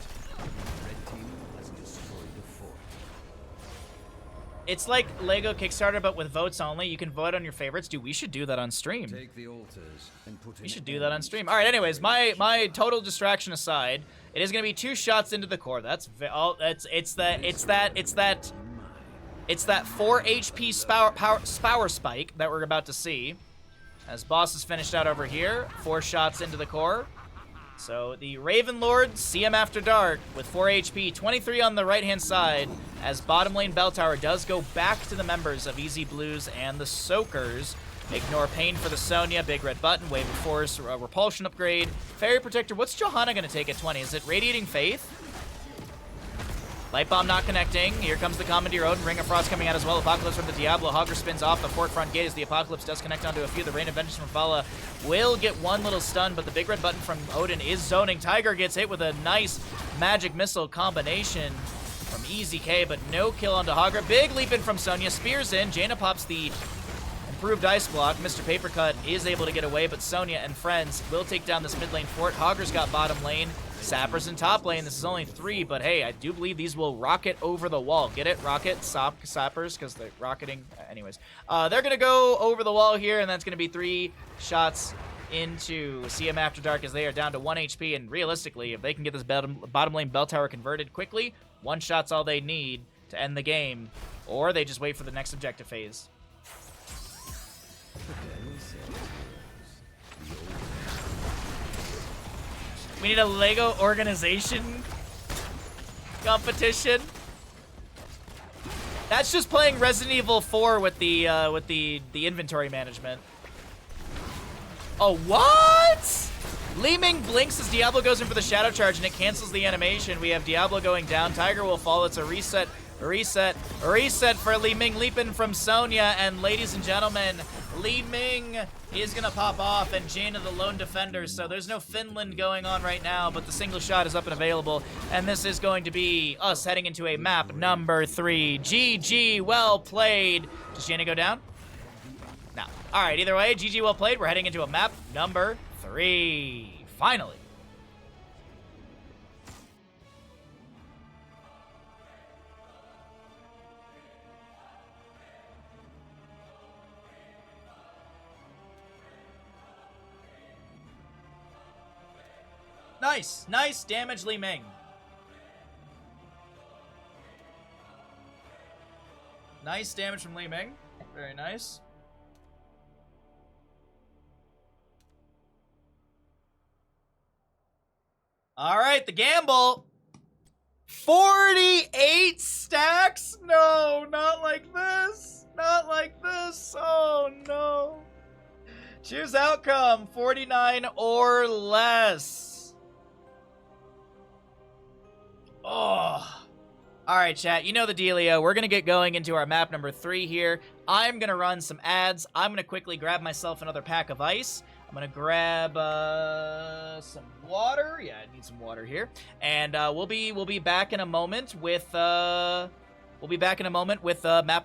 It's like Lego Kickstarter, but with votes only. You can vote on your favorites. Dude, we should do that on stream. Take the altars and put We should do that on stream. All right, anyways, my total distraction aside, it is going to be 2 shots into the core. That's it's that 4 HP Spower Spike that we're about to see. As boss is finished out over here, 4 shots into the core. So the Raven Lord, see him after dark with 4 HP, 23 on the right-hand side, as bottom lane Bell Tower does go back to the members of Easy Blues and the Soakers. Ignore Pain for the Sonya, Big Red Button, Wave of Force, Repulsion upgrade. Fairy Protector, what's Johanna going to take at 20? Is it Radiating Faith? Light Bomb not connecting. Here comes the Commandeer Odin. Ring of Frost coming out as well. Apocalypse from the Diablo. Hogger spins off the fort front gate as the Apocalypse does connect onto a few. The Rain of Vengeance from Vala will get one little stun, but the Big Red Button from Odin is zoning. Tiger gets hit with a nice magic missile combination from Easy K, but no kill onto Hogger. Big leap in from Sonya. Spears in. Jaina pops the improved ice block. Mr. Papercut is able to get away, but Sonya and friends will take down this mid lane fort. Hogger's got bottom lane. Sappers in top lane. This is only 3, but hey, I do believe these will rocket over the wall. Get it? Rocket, sappers, because they're rocketing. Anyways, they're going to go over the wall here, and that's going to be 3 shots into CM After Dark as they are down to 1 HP. And realistically, if they can get this bottom lane bell tower converted quickly, 1 shot's all they need to end the game, or they just wait for the next objective phase. We need a Lego organization competition. That's just playing Resident Evil 4 with the inventory management. Oh, what? Li Ming blinks as Diablo goes in for the shadow charge and it cancels the animation. We have Diablo going down. Tiger will fall. It's a reset for Li Ming. Leaping from Sonya, and ladies and gentlemen, Li Ming is gonna pop off, and Jaina the lone defender. So there's no Finland going on right now, but the single shot is up and available, and this is going to be us heading into a map number 3. GG, well played. Does Jaina go down? No. All right, either way, GG, well played. We're heading into a map number 3. Finally. Nice. Nice damage, Li Ming. Nice damage from Li Ming. Very nice. All right, the gamble. 48 stacks? No, not like this. Not like this. Oh, no. Choose outcome. 49 or less. Oh. All right, chat, you know the dealio. We're going to get going into our map number 3 here. I'm going to run some ads. I'm going to quickly grab myself another pack of ice. I'm going to grab some water. Yeah, I need some water here. And we'll be back in a moment with map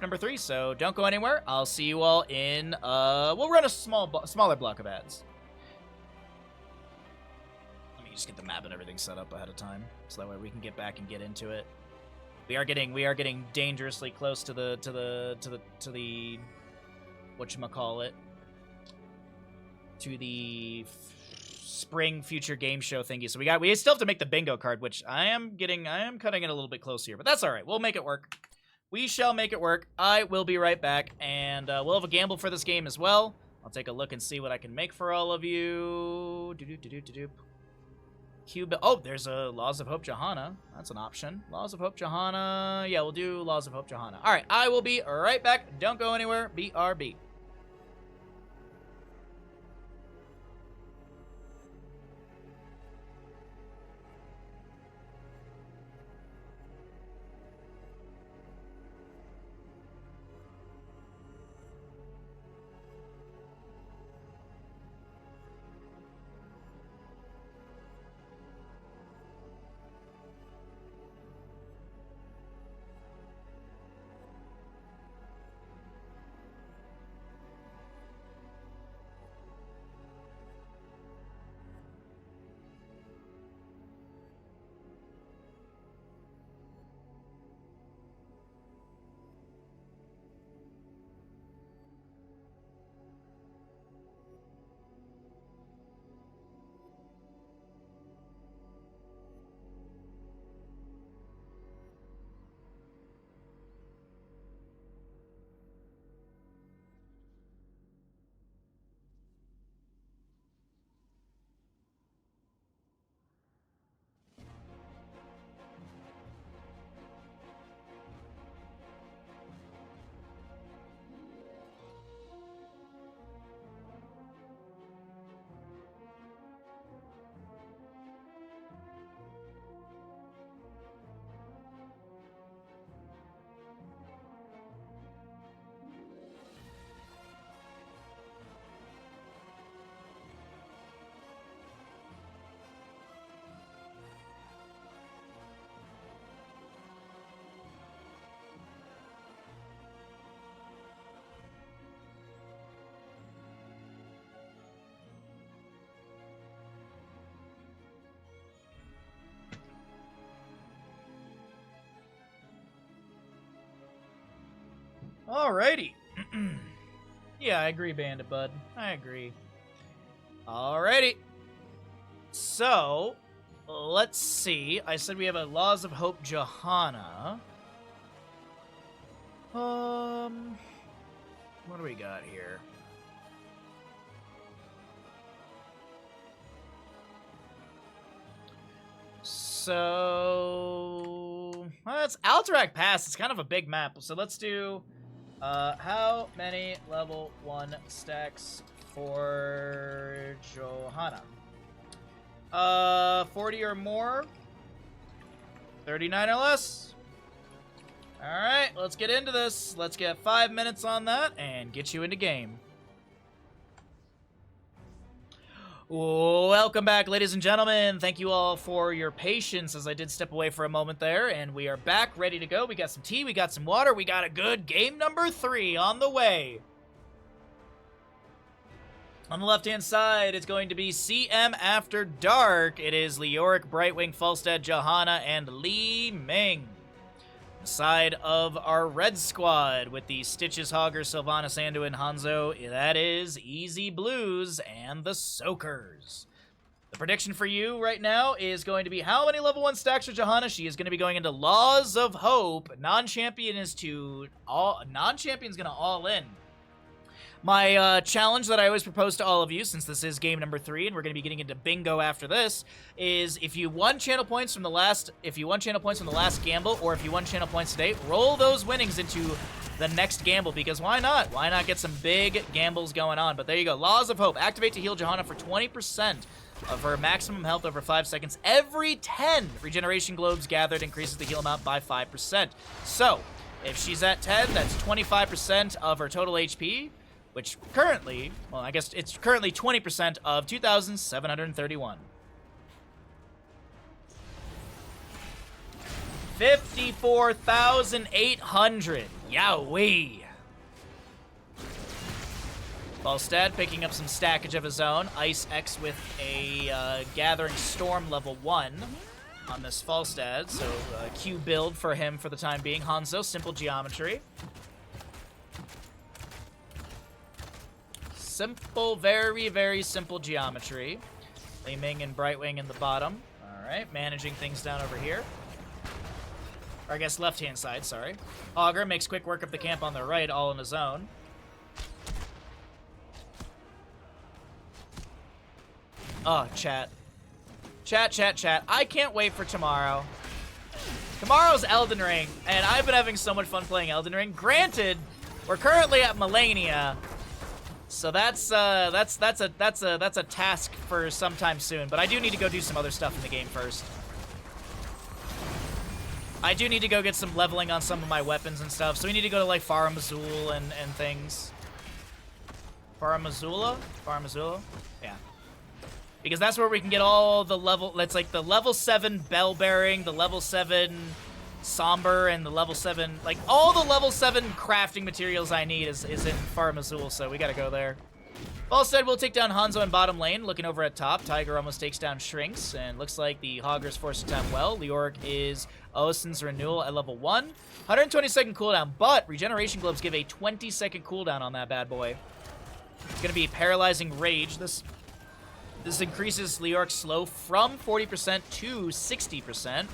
number 3. So don't go anywhere. I'll see you all in we'll run a smaller block of ads. Let me just get the map and everything set up ahead of time so that way we can get back and get into it. We are getting dangerously close to the whatchamacallit, to the spring future game show thingy. So we still have to make the bingo card, which I am cutting it a little bit close here, but that's all right. We'll make it work. We shall make it work. I will be right back, and we'll have a gamble for this game as well. I'll take a look and see what I can make for all of you. Cuba. Oh, there's a Laws of Hope Johanna. That's an option. Laws of Hope Johanna. Yeah, we'll do Laws of Hope Johanna. All right, I will be right back. Don't go anywhere. BRB. Alrighty. Yeah, I agree, Bandit Bud. I agree. Alrighty. So, let's see. I said we have a Laws of Hope Johanna. What do we got here? So, well, it's Alterac Pass. It's kind of a big map. So let's do, how many level 1 stacks for Johanna? 40 or more. 39 or less. Alright, let's get into this. Let's get 5 minutes on that and get you into game. Welcome back, ladies and gentlemen. Thank you all for your patience as I did step away for a moment there, and we are back, ready to go. We got some tea, we got some water, we got a good game number 3 on the way. On the left-hand side, it's going to be CM After Dark. It is Leoric, Brightwing, Falstad, Johanna, and Li Ming. The side of our red squad with the Stitches, Hogger, Sylvanas, Anduin, Hanzo, that is Easy Blues and the Soakers. The prediction for you right now is going to be how many level 1 stacks for Johanna? She is going to be going into Laws of Hope. Non-champion going to all in. My challenge that I always propose to all of you, since this is game number 3 and we're going to be getting into bingo after this, is if you won channel points from the last gamble, or if you won channel points today, roll those winnings into the next gamble, because why not? Why not get some big gambles going on? But there you go. Laws of Hope. Activate to heal Johanna for 20%. of her maximum health over 5 seconds. Every 10 regeneration globes gathered increases the heal amount by 5%. So, if she's at 10, that's 25% of her total HP, which currently, well, I guess it's currently 20% of 2,731. 54,800. Yowee. Falstad picking up some stackage of his own. Ice X with a Gathering Storm level 1 on this Falstad. So Q build for him for the time being. Hanzo, simple geometry. Simple, very, very simple geometry. Li Ming and Brightwing in the bottom. Alright, managing things down over here. Or I guess left-hand side, sorry. Augur makes quick work of the camp on the right, all on his own. Oh, chat. Chat. I can't wait for tomorrow. Tomorrow's Elden Ring, and I've been having so much fun playing Elden Ring. Granted, we're currently at Melania, so that's a task for sometime soon. But I do need to go do some other stuff in the game first. I do need to go get some leveling on some of my weapons and stuff. So we need to go to like Faramazul and things. Faramazula? Yeah. Because that's where we can get all the level, that's like the level 7 bell bearing, the level 7 somber, and the level 7, like all the level 7 crafting materials I need is in Faramazul, so we gotta go there. Falstad will take down Hanzo in bottom lane, looking over at top. Tiger almost takes down Shrinks, and looks like the Hogger's forced to time well. Leoric is Osin's Renewal at level 1. 120-second cooldown, but Regeneration Globes give a 20-second cooldown on that bad boy. It's gonna be Paralyzing Rage. This increases Leoric's slow from 40% to 60%.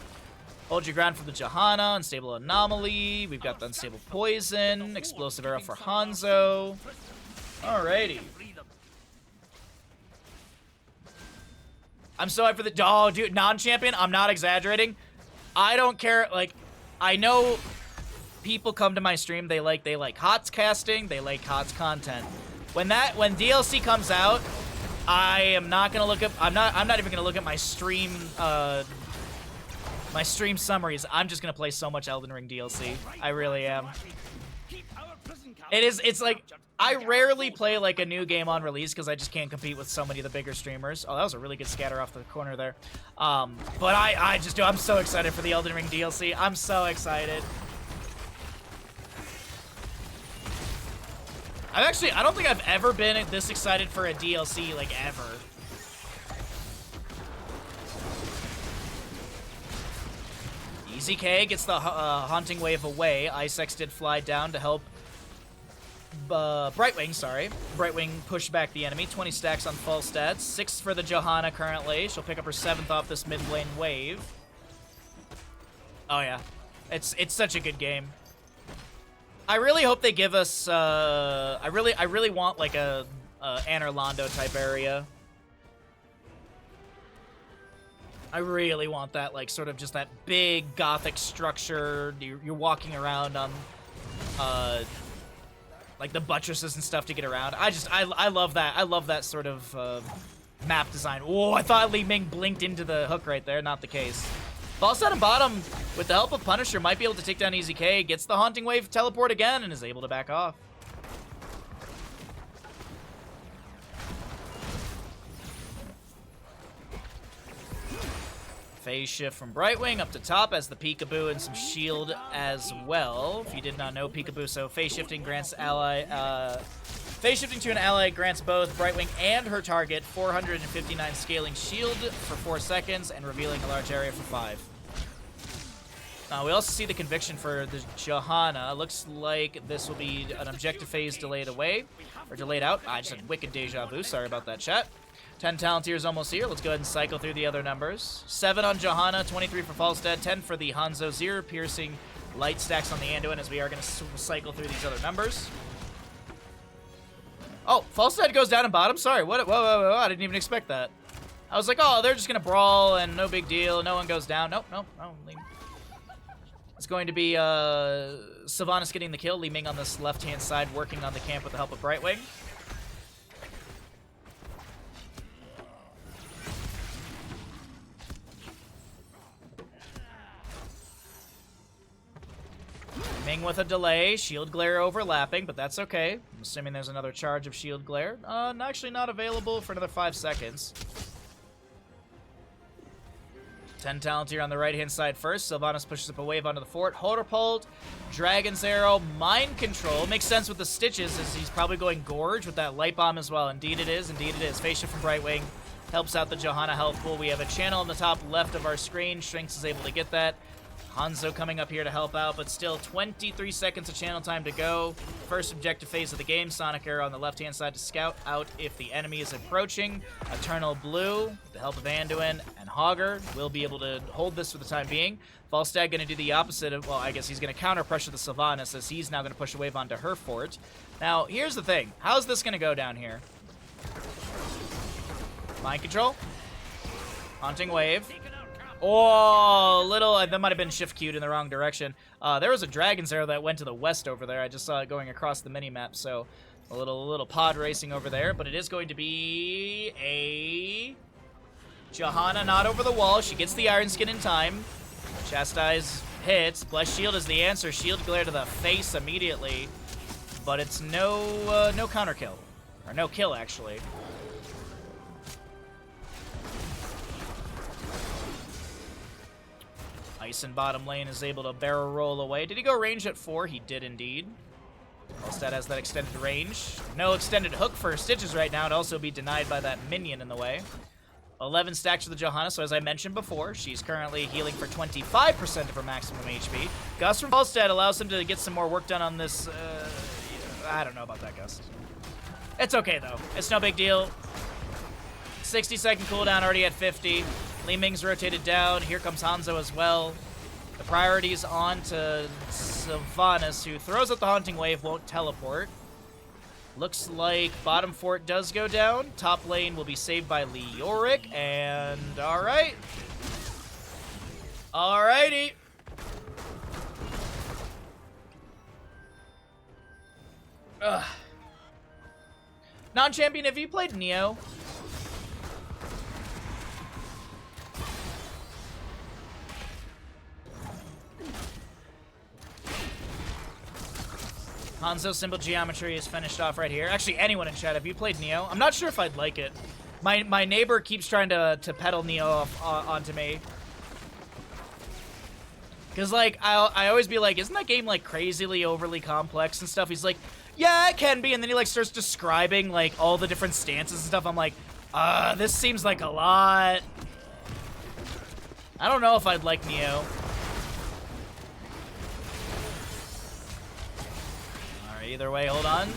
Hold your ground for the Johanna, Unstable Anomaly. We've got the Unstable Poison, Explosive Arrow for Hanzo. Alrighty. I'm so hyped for the... Oh, dude, non-champion? I'm not exaggerating. I don't care. Like, I know people come to my stream. They like HOTS casting. They like HOTS content. When DLC comes out, I am not gonna look up. I'm not even gonna look at my stream summaries. I'm just gonna play so much Elden Ring DLC. I really am. It's like I rarely play like a new game on release because I just can't compete with so many of the bigger streamers. Oh, that was a really good scatter off the corner there. But I just do. I'm so excited for the Elden Ring DLC. I'm so excited. I don't think I've ever been this excited for a DLC, like, ever. EZK gets the Haunting Wave away. Icex did fly down to help Brightwing, sorry. Brightwing pushed back the enemy. 20 stacks on Falstad. 6 for the Johanna currently. She'll pick up her 7th off this mid lane wave. Oh, yeah. It's such a good game. I really hope they give us, I really want, like, a Anor Londo type area. I really want that, like, sort of just that big gothic structure. You're walking around on, like, the buttresses and stuff to get around. I love that. I love that sort of, map design. Oh, I thought Li Ming blinked into the hook right there. Not the case. Falstad and bottom, with the help of Punisher, might be able to take down EZK, gets the Haunting Wave teleport again, and is able to back off. Phase shift from Brightwing up to top as the Peekaboo and some shield as well. If you did not know, Peekaboo, so phase shifting grants phase shifting to an ally grants both Brightwing and her target 459 scaling shield for 4 seconds and revealing a large area for 5. We also see the conviction for the Johanna. Looks like this will be an objective phase delayed away, or delayed out. I just had wicked deja vu. Sorry about that, chat. 10 Talontiers almost here. Let's go ahead and cycle through the other numbers. 7 on Johanna, 23 for Falstad, 10 for the Hanzo, 0 piercing, light stacks on the Anduin, as we are going to cycle through these other numbers. Oh, Falstad goes down in bottom? Sorry, what? Whoa, I didn't even expect that. I was like, oh, they're just going to brawl and no big deal. No one goes down. Nope. It's going to be Sylvanas getting the kill. Li Ming on this left-hand side working on the camp with the help of Brightwing. Ming with a delay, shield glare overlapping, but that's okay. I'm assuming there's another charge of shield glare. Actually not available for another 5 seconds. 10 talent here on the right-hand side first. Sylvanas pushes up a wave onto the fort. Horapult, Dragon's Arrow, Mind Control. Makes sense with the stitches as he's probably going Gorge with that Light Bomb as well. Indeed it is, indeed it is. Face Shift from Brightwing helps out the Johanna health pool. We have a channel on the top left of our screen. Shrinks is able to get that. Hanzo coming up here to help out, but still 23 seconds of channel time to go. First objective phase of the game. Sonic Arrow on the left-hand side to scout out if the enemy is approaching. Eternal Blue, with the help of Anduin and Hogger, will be able to hold this for the time being. Falstad going to do the opposite of, well, I guess he's going to counter pressure the Sylvanas as he's now going to push a wave onto her fort. Now, here's the thing. How's this going to go down here? Mind Control. Haunting Wave. Oh, that might have been shift queued in the wrong direction. There was a Dragon's Arrow that went to the west over there. I just saw it going across the mini-map, so a little pod racing over there. But it is going to be a Johanna not over the wall. She gets the Iron Skin in time. Chastise hits. Blessed Shield is the answer. Shield glare to the face immediately. But it's no counter kill. Or no kill, actually. Ice in bottom lane is able to barrel roll away. Did he go range at 4? He did indeed. Falstad has that extended range. No extended hook for Stitches right now. It'd also be denied by that minion in the way. 11 stacks for the Johanna, so as I mentioned before, she's currently healing for 25% of her maximum HP. Gust from Falstad allows him to get some more work done on this. I don't know about that Gust. It's okay, though. It's no big deal. 60-second cooldown, already at 50. Li Ming's rotated down. Here comes Hanzo as well. The priority's on to Sylvanas, who throws out the Haunting Wave, won't teleport. Looks like bottom fort does go down. Top lane will be saved by Leoric, and alright. Alrighty. Ugh. Non-champion, have you played Neo? Hanzo Symbol Geometry is finished off right here. Actually, anyone in chat, have you played Neo? I'm not sure if I'd like it. My neighbor keeps trying to peddle Neo onto me. Because, like, I always be like, isn't that game, like, crazily overly complex and stuff? He's like, yeah, it can be. And then he, like, starts describing, like, all the different stances and stuff. I'm like, this seems like a lot. I don't know if I'd like Neo. Either way, hold on.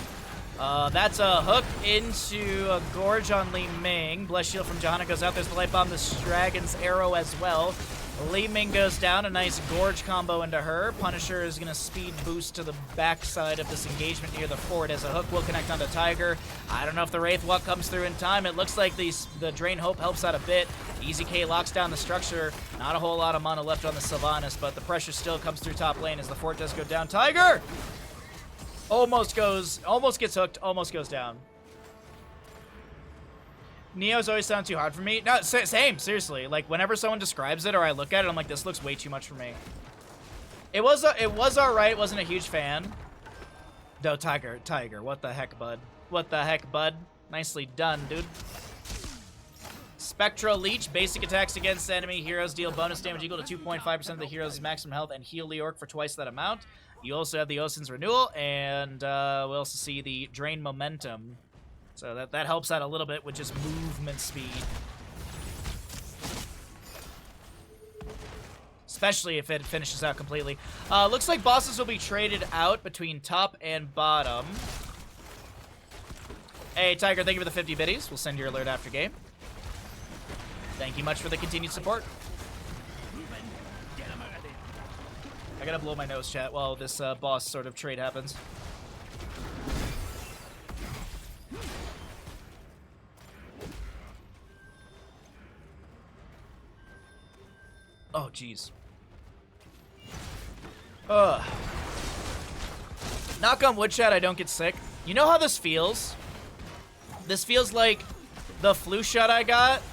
That's a hook into a Gorge on Li Ming. Blessed Shield from Johanna goes out. There's the Light Bomb, this Dragon's Arrow as well. Li Ming goes down. A nice Gorge combo into her. Punisher is going to speed boost to the backside of this engagement near the fort as a hook will connect onto Tiger. I don't know if the Wraith Walk comes through in time. It looks like the Drain Hope helps out a bit. Easy K locks down the structure. Not a whole lot of mana left on the Sylvanas, but the pressure still comes through top lane as the fort does go down. Tiger! Almost gets hooked, almost goes down. Neo's always sound too hard for me. No, same, seriously. Like, whenever someone describes it or I look at it, I'm like, this looks way too much for me. It was alright, wasn't a huge fan. No, Tiger, what the heck, bud? What the heck, bud? Nicely done, dude. Spectral Leech, basic attacks against enemy heroes deal bonus damage equal to 2.5% of the hero's maximum health and heal Leoric for twice that amount. You also have the Osin's Renewal, and we also see the Drain Momentum. So that helps out a little bit with just movement speed. Especially if it finishes out completely. Looks like bosses will be traded out between top and bottom. Hey, Tiger, thank you for the 50 biddies. We'll send your alert after game. Thank you much for the continued support. I gotta blow my nose, chat, while this boss sort of trade happens. Oh, jeez. Knock on wood, chat, I don't get sick. You know how this feels? This feels like the flu shot I got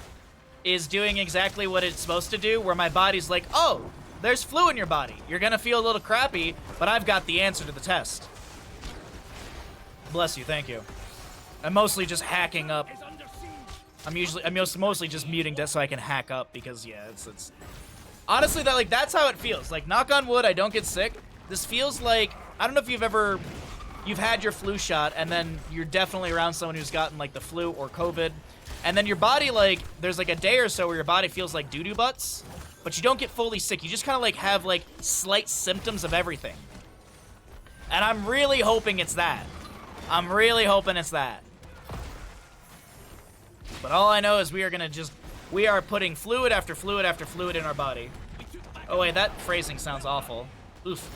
is doing exactly what it's supposed to do, where my body's like, oh, there's flu in your body. You're gonna feel a little crappy, but I've got the answer to the test. Bless you, thank you. I'm mostly just hacking up. I'm mostly just muting this so I can hack up because yeah, it's honestly that's how it feels. Like, knock on wood, I don't get sick. This feels like, I don't know if you've had your flu shot and then you're definitely around someone who's gotten like the flu or COVID, and then your body, like, there's like a day or so where your body feels like doo-doo butts, but you don't get fully sick. You just kind of like have like slight symptoms of everything. And I'm really hoping it's that. I'm really hoping it's that. But all I know is we are putting fluid after fluid after fluid in our body. Oh wait, that phrasing sounds awful. Oof.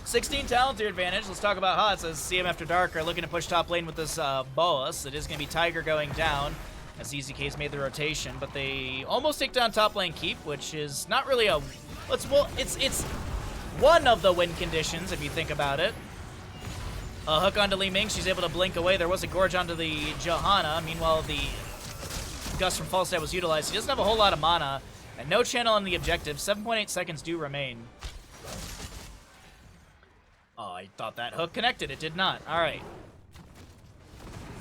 16 talent to your advantage. Let's talk about HOTS as CM After Dark are looking to push top lane with this Boas. It is going to be Tiger going down as EZK's made the rotation, but they almost take down top lane keep, which is not really a... It's one of the win conditions if you think about it. A hook onto Li Ming, she's able to blink away. There was a gorge onto the Johanna. Meanwhile, the Gust from Falstad was utilized. He doesn't have a whole lot of mana, and no channel on the objective. 7.8 seconds do remain. Oh, I thought that hook connected. It did not. All right.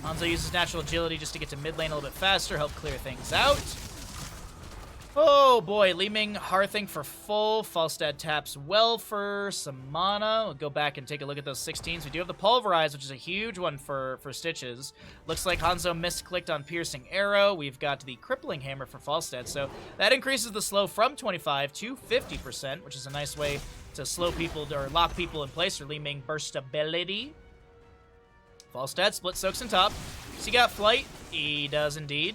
Hanzo uses natural agility just to get to mid lane a little bit faster, help clear things out. Oh boy, Li Ming hearthing for full. Falstad taps well for some mana. We'll go back and take a look at those 16s. We do have the Pulverize, which is a huge one for Stitches. Looks like Hanzo misclicked on Piercing Arrow. We've got the Crippling Hammer for Falstad. So that increases the slow from 25 to 50%, which is a nice way to slow people or lock people in place for Li Ming burst ability. Falstad split soaks in top. Has he got flight? He does indeed.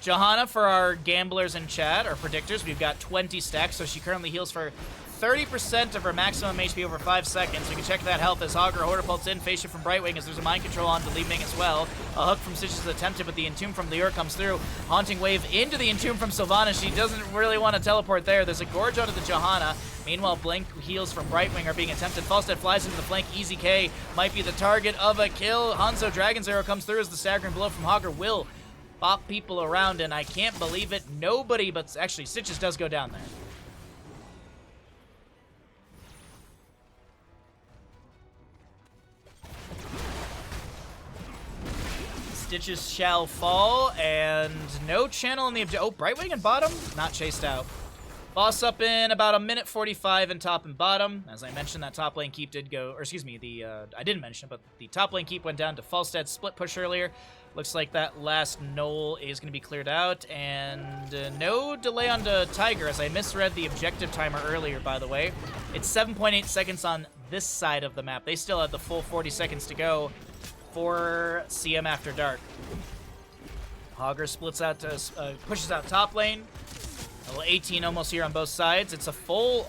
Johanna, for our gamblers in chat, or predictors, we've got 20 stacks, so she currently heals for 30% of her maximum HP over 5 seconds. We can check that health as Hogger Horder pulls in, face shift from Brightwing as there's a mind control on to Li Ming as well. A hook from Stitch is attempted, but the Entomb from Lior comes through. Haunting Wave into the Entomb from Sylvana. She doesn't really want to teleport there. There's a Gorge onto the Johanna. Meanwhile, Blink heals from Brightwing are being attempted. Falstad flies into the flank. EZK might be the target of a kill. Hanzo Dragon's Arrow comes through as the staggering blow from Hogger will bop people around, and I can't believe it. Nobody but... Actually, Stitches does go down there. Stitches shall fall, and no channel in the object. Oh, Brightwing and bottom? Not chased out. Boss up in about a minute 45 in top and bottom. As I mentioned, that top lane keep did go... Or excuse me, I didn't mention it, but the top lane keep went down to Falstad's split push earlier. Looks like that last knoll is going to be cleared out, and no delay onto Tiger, as I misread the objective timer earlier, by the way. It's 7.8 seconds on this side of the map. They still have the full 40 seconds to go for CM After Dark. Hogger splits out to, pushes out top lane. A little 18 almost here on both sides. It's a full,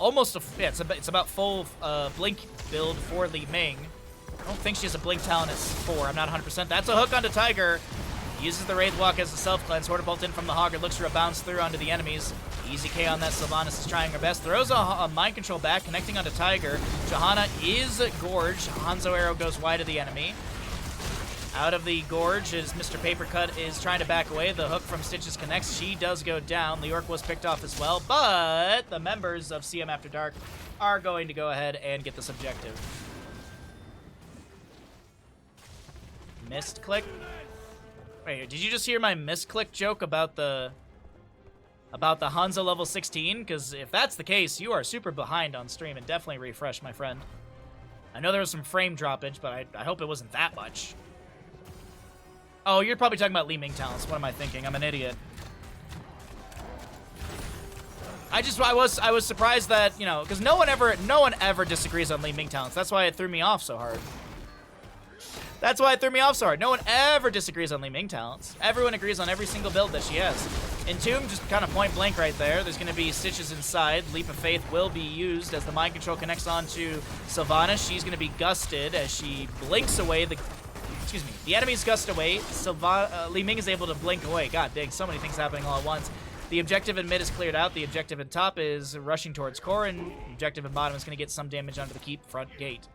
it's about full Blink build for Li Ming. I don't think she has a Blink talent at 4. I'm not 100%. That's a hook onto Tiger. Uses the Wraith Walk as a self-cleanse. Horder bolt in from the Hogger. Looks for a bounce through onto the enemies. EZK on that. Sylvanas is trying her best. Throws a mind control back, connecting onto Tiger. Johanna is gorged. Hanzo Arrow goes wide of the enemy. Out of the gorge as Mr. Papercut is trying to back away. The hook from Stitches connects. She does go down. Leorc was picked off as well, but the members of CM After Dark are going to go ahead and get this objective. Missed click. Wait, did you just hear my misclick joke about the Hanzo level 16? Because if that's the case, you are super behind on stream, and definitely refresh, my friend. I know there was some frame droppage, but I hope it wasn't that much. Oh, you're probably talking about Li Ming talents. What am I thinking? I'm an idiot. I was surprised that, you know, because no one ever disagrees on Li Ming talents. That's why it threw me off so hard. That's why it threw me off so hard. No one ever disagrees on Li Ming talents. Everyone agrees on every single build that she has. Entomb, just kind of point blank right there. There's going to be Stitches inside. Leap of Faith will be used as the mind control connects onto Sylvana. She's going to be gusted as she blinks away the... Excuse me. The enemy's gust away. Li Ming is able to blink away. God dang, so many things happening all at once. The objective in mid is cleared out. The objective in top is rushing towards core, and the objective in bottom is going to get some damage onto the keep front gate.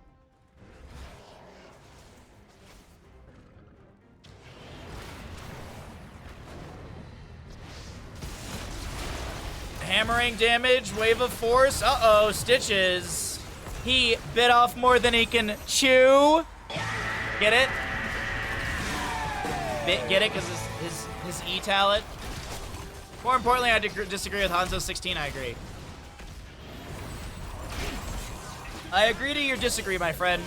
Hammering damage, wave of force. Uh-oh, Stitches. He bit off more than he can chew. Get it? Get it? Because his E talent. More importantly, I disagree with Hanzo 16. I agree. I agree to your disagree, my friend.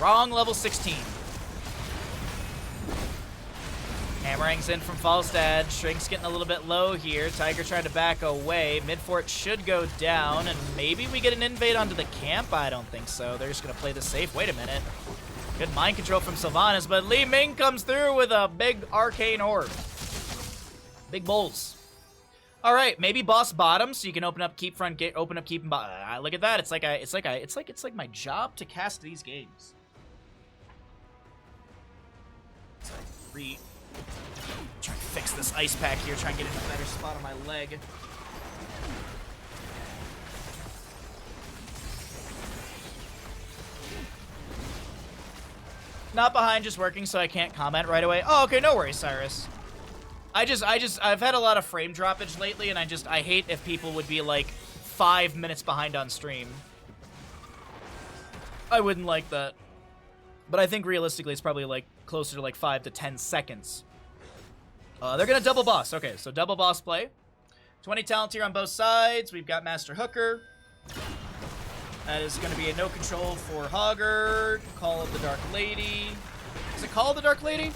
Wrong level 16. Hammering's in from Falstad. Shrink's getting a little bit low here. Tiger trying to back away. Midfort should go down, and maybe we get an invade onto the camp? I don't think so. They're just going to play this safe. Wait a minute. Good mind control from Sylvanas, but Li Ming comes through with a big arcane orb. Big bowls. All right, maybe boss bottom, so you can open up keep front, open up keep and bottom. Look at that. It's like my job to cast these games. It's like trying to fix this ice pack here, try and get in a better spot on my leg. Not behind, just working, so I can't comment right away. Oh, okay, no worries, Cyrus. I've had a lot of frame droppage lately, and I hate if people would be like 5 minutes behind on stream. I wouldn't like that. But I think realistically it's probably like closer to like 5 to 10 seconds. They're gonna double boss. Okay, so double boss play. 20 talent here on both sides. We've got Master Hooker. That is gonna be a no control for Hogger. Call of the Dark Lady. Is it Call of the Dark Lady?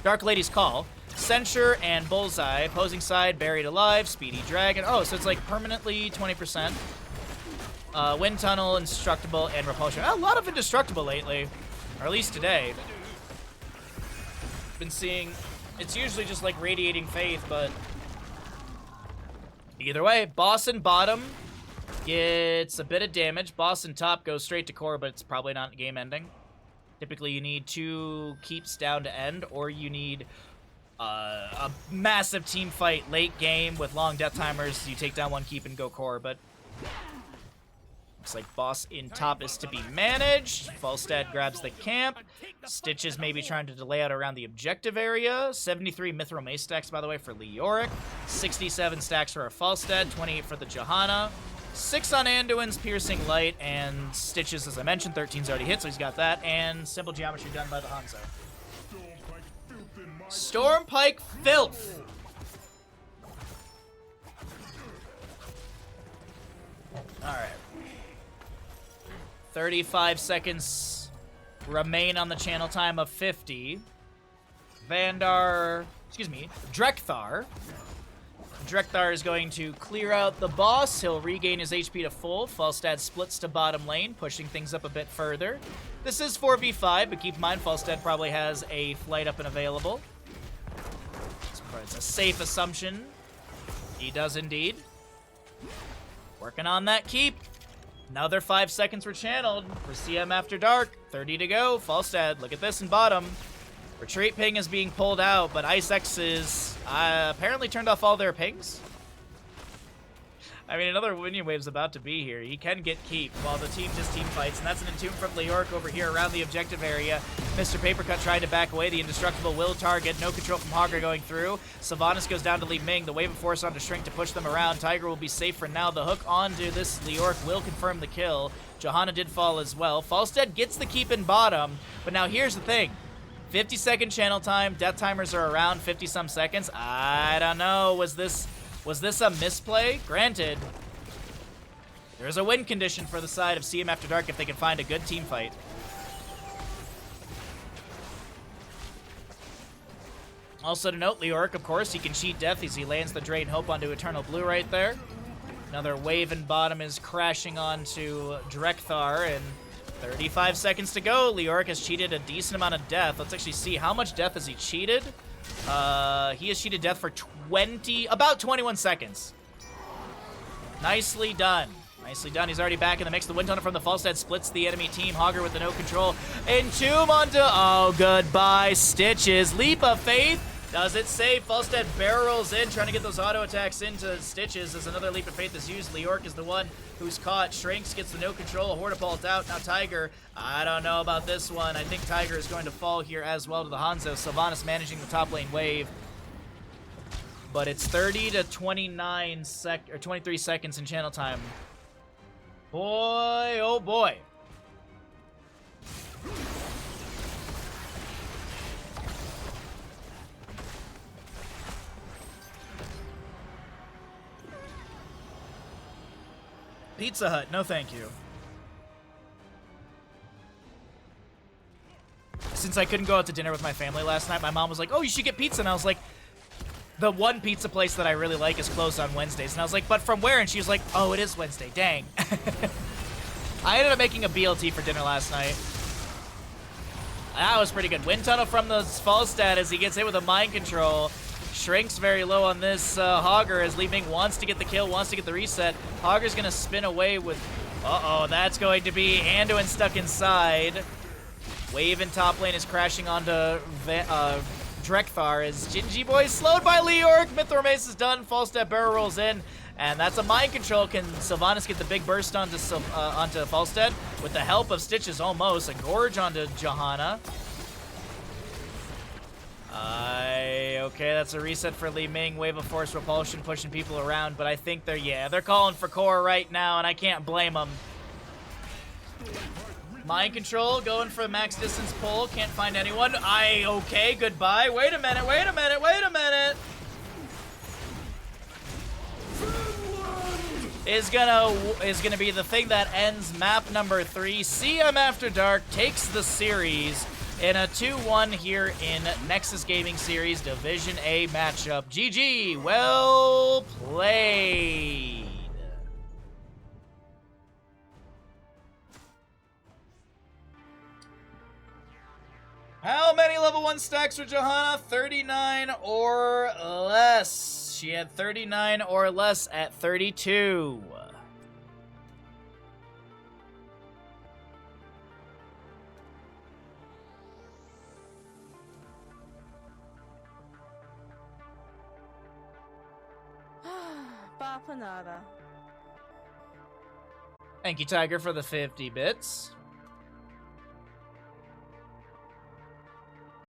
Dark Lady's Call. Censure and Bullseye. Opposing side, Buried Alive, Speedy Dragon. Oh, so it's like permanently 20%. Wind Tunnel, Indestructible, and Repulsion. A lot of Indestructible lately. Or at least today. Been seeing... It's usually just like Radiating Faith, but... Either way, boss and bottom gets a bit of damage. Boss and top goes straight to core, but it's probably not game ending. Typically, you need 2 keeps down to end, or you need a massive team fight late game with long death timers. You take down 1 keep and go core, but looks like boss in top is to be managed. Falstad grabs the camp. Stitches maybe trying to delay out around the objective area. 73 Mithril Mace stacks, by the way, for Leoric. 67 stacks for our Falstad. 28 for the Johanna. 6 on Anduin's Piercing Light, and Stitches, as I mentioned, 13's already hit, so he's got that, and Simple Geometry done by the Hanzo. Stormpike Filth! Alright. 35 seconds remain on the channel time of 50. Drekthar Drekthar is going to clear out the boss. He'll regain his HP to full. Falstad splits to bottom lane, pushing things up a bit further. This is 4v5, but keep in mind Falstad probably has a flight up and available. It's a safe assumption. He does indeed. Working on that keep. Another 5 seconds were channeled for CM After Dark. 30 to go. Falstad, look at this in bottom. Retreat ping is being pulled out, but Ice X is apparently turned off all their pings. I mean, another Minion Wave's about to be here. He can get keep while the team just team fights, and that's an Entomb from Leoric over here around the objective area. Mr. Papercut trying to back away. The Indestructible will target. No control from Hogger going through. Sylvanas goes down to Li Ming. The Wave of Force onto Shrink to push them around. Tiger will be safe for now. The hook onto this Leoric will confirm the kill. Johanna did fall as well. Falstad gets the keep in bottom, but now here's the thing. 50-second channel time. Death timers are around 50-some seconds. I don't know. Was this a misplay? Granted, there's a win condition for the side of CM After Dark if they can find a good team fight. Also to note, Leoric, of course, he can cheat death as he lands the Drain Hope onto Eternal Blue right there. Another wave in bottom is crashing onto Drekthar, and 35 seconds to go. Leoric has cheated a decent amount of death. Let's actually see how much death has he cheated. He has cheated death for about 21 seconds. Nicely done. Nicely done. He's already back in the mix. The Wind Tunnel from the Falstad splits the enemy team. Hogger with the no control. Entomb onto... Oh, goodbye, Stitches. Leap of Faith. Does it save? Falstad barrels in, trying to get those auto attacks into Stitches as another Leap of Faith is used. Leoric is the one who's caught. Shrinks gets the no control. Hortipult out. Now Tiger. I don't know about this one. I think Tiger is going to fall here as well to the Hanzo. Sylvanas managing the top lane wave. but it's 30 to 23 seconds in channel time. Boy, oh boy. Pizza Hut, no thank you. Since I couldn't go out to dinner with my family last night, my mom was like, oh, you should get pizza. And I was like, the one pizza place that I really like is closed on Wednesdays. And I was like, but from where? And she was like, oh, it is Wednesday. Dang. I ended up making a BLT for dinner last night. That was pretty good. Wind tunnel from the Falstad as he gets hit with a mind control. Shrinks very low on this Hogger as Li Ming wants to get the kill, wants to get the reset. Hogger's going to spin away with... Uh-oh, that's going to be Anduin stuck inside. Wave in top lane is crashing onto Drekthar as Gingy Boy slowed by Leorg. Mithril Mace is done. Falstad barrel rolls in. And that's a mind control. Can Sylvanas get the big burst onto Falstad? With the help of Stitches, almost. A Gorge onto Johanna. Okay, that's a reset for Li Ming. Wave of Force Repulsion pushing people around. But I think they're calling for core right now, and I can't blame them. Mind control, going for a max distance pull. Can't find anyone. Okay, goodbye. Wait a minute. Is gonna be the thing that ends map number 3. CM After Dark takes the series in a 2-1 here in Nexus Gaming Series Division A matchup. GG, well played. How many level 1 stacks for Johanna? 39 or less. She had 39 or less at 32. Bapanada. Thank you, Tiger, for the 50 bits.